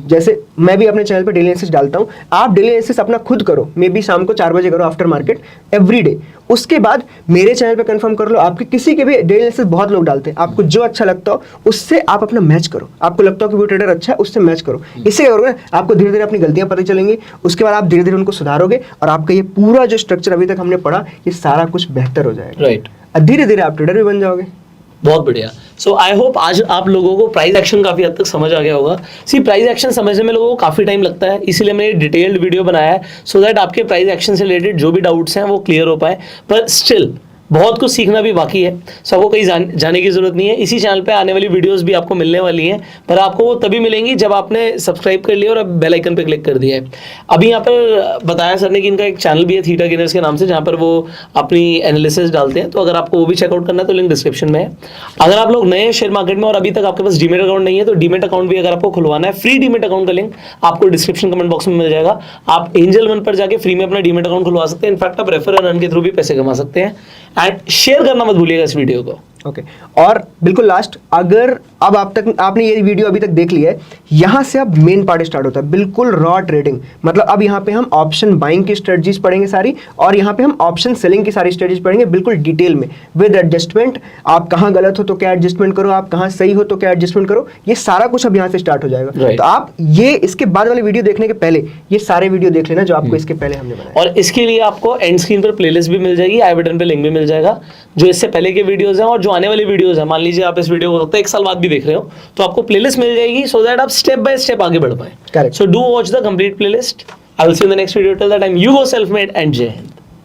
जैसे मैं भी अपने चैनल पे डेली एनालिसिस डालता हूँ, आप डेली एनालिसिस अपना खुद करो, मे बी शाम को 4 बजे करो आफ्टर मार्केट एवरी डे। उसके बाद मेरे चैनल पे कंफर्म कर लो, आपके किसी के भी डेली एनालिसिस बहुत लोग डालते हैं, आपको जो अच्छा लगता हो उससे आप अपना मैच करो। आपको लगता हो कि वो ट्रेडर अच्छा है, उससे मैच करो। इससे क्या करोगे, आपको धीरे धीरे अपनी गलतियां पता चलेंगी, उसके बाद आप धीरे धीरे उनको सुधारोगे और आपका ये पूरा जो स्ट्रक्चर अभी तक हमने पढ़ा ये सारा कुछ बेहतर हो जाएगा। राइट, धीरे धीरे आप ट्रेडर भी बन जाओगे। बहुत बढ़िया। सो आई होप आज आप लोगों को प्राइस एक्शन काफी हद तक समझ आ गया होगा। सी प्राइस एक्शन समझने में लोगों को काफी टाइम लगता है, इसीलिए मैंने डिटेल्ड वीडियो बनाया है सो दैट आपके प्राइस एक्शन से रिलेटेड जो भी डाउट्स हैं वो क्लियर हो पाए। पर स्टिल बहुत कुछ सीखना भी बाकी है, सो आपको कहीं जाने की जरूरत नहीं है। इसी चैनल पे आने वाली वीडियोस भी आपको मिलने वाली हैं, पर आपको वो तभी मिलेंगी जब आपने सब्सक्राइब कर लिया और अब बेल आइकन पे क्लिक कर दिया है। अभी यहाँ पर बताया सर ने कि इनका एक चैनल भी है थीटा गेनर्स के नाम से, जहाँ पर वो अपनी एनालिसिस डालते हैं, तो अगर आपको वो भी चेकआउट करना है तो लिंक डिस्क्रिप्शन में है। अगर आप लोग नए शेयर मार्केट में और अभी तक आपके पास डीमेट अकाउंट नहीं है तो डीमेट अकाउंट भी अगर आपको खुलवाना है, फ्री डीमेट अकाउंट का लिंक आपको डिस्क्रिप्शन कमेंट बॉक्स में मिल जाएगा। आप एंजल वन पर जाके फ्री में अपना डीमेट अकाउंट खुलवा सकते हैं। इनफैक्ट आप रेफर एंड अर्न के थ्रू भी पैसे कमा सकते हैं। एंड शेयर करना मत भूलिएगा इस वीडियो को। ओके और बिल्कुल लास्ट, अगर अब आपने ये वीडियो अभी तक देख लिया है, यहाँ से अब मेन पार्ट स्टार्ट होता है, बिल्कुल रॉ ट्रेडिंग। मतलब अब यहाँ पे हम ऑप्शन बाइंग की स्ट्रेटजीज पढ़ेंगे सारी, और यहाँ पे हम ऑप्शन सेलिंग की सारी स्ट्रेटजीज पढ़ेंगे बिल्कुल डिटेल में विद एडजस्टमेंट। आप कहाँ गलत हो तो क्या एडजस्टमेंट करो, आप कहाँ सही हो तो क्या एडजस्टमेंट करो, ये सारा कुछ अब यहाँ से स्टार्ट हो जाएगा। Right. तो आप ये इसके बाद वाले वीडियो देखने के पहले ये सारे वीडियो देख लेना जो आपको इसके पहले हमने बनाया। और इसके लिए आपको एंड स्क्रीन पर प्लेलिस्ट भी मिल जाएगी, आई बटन पे लिंक भी मिल जाएगा, जो इससे पहले के वीडियोस हैं और जो आने वाले वीडियोस हैं। मान लीजिए आप इस वीडियो को 1 साल बाद भी देख रहे हो तो आपको प्लेलिस्ट मिल जाएगी सो दैट आप स्टेप बाय स्टेप आगे बढ़ पाए। Correct. So do watch the complete playlist. I will see you in the next video. Till that time, you go self made and जय हिंद।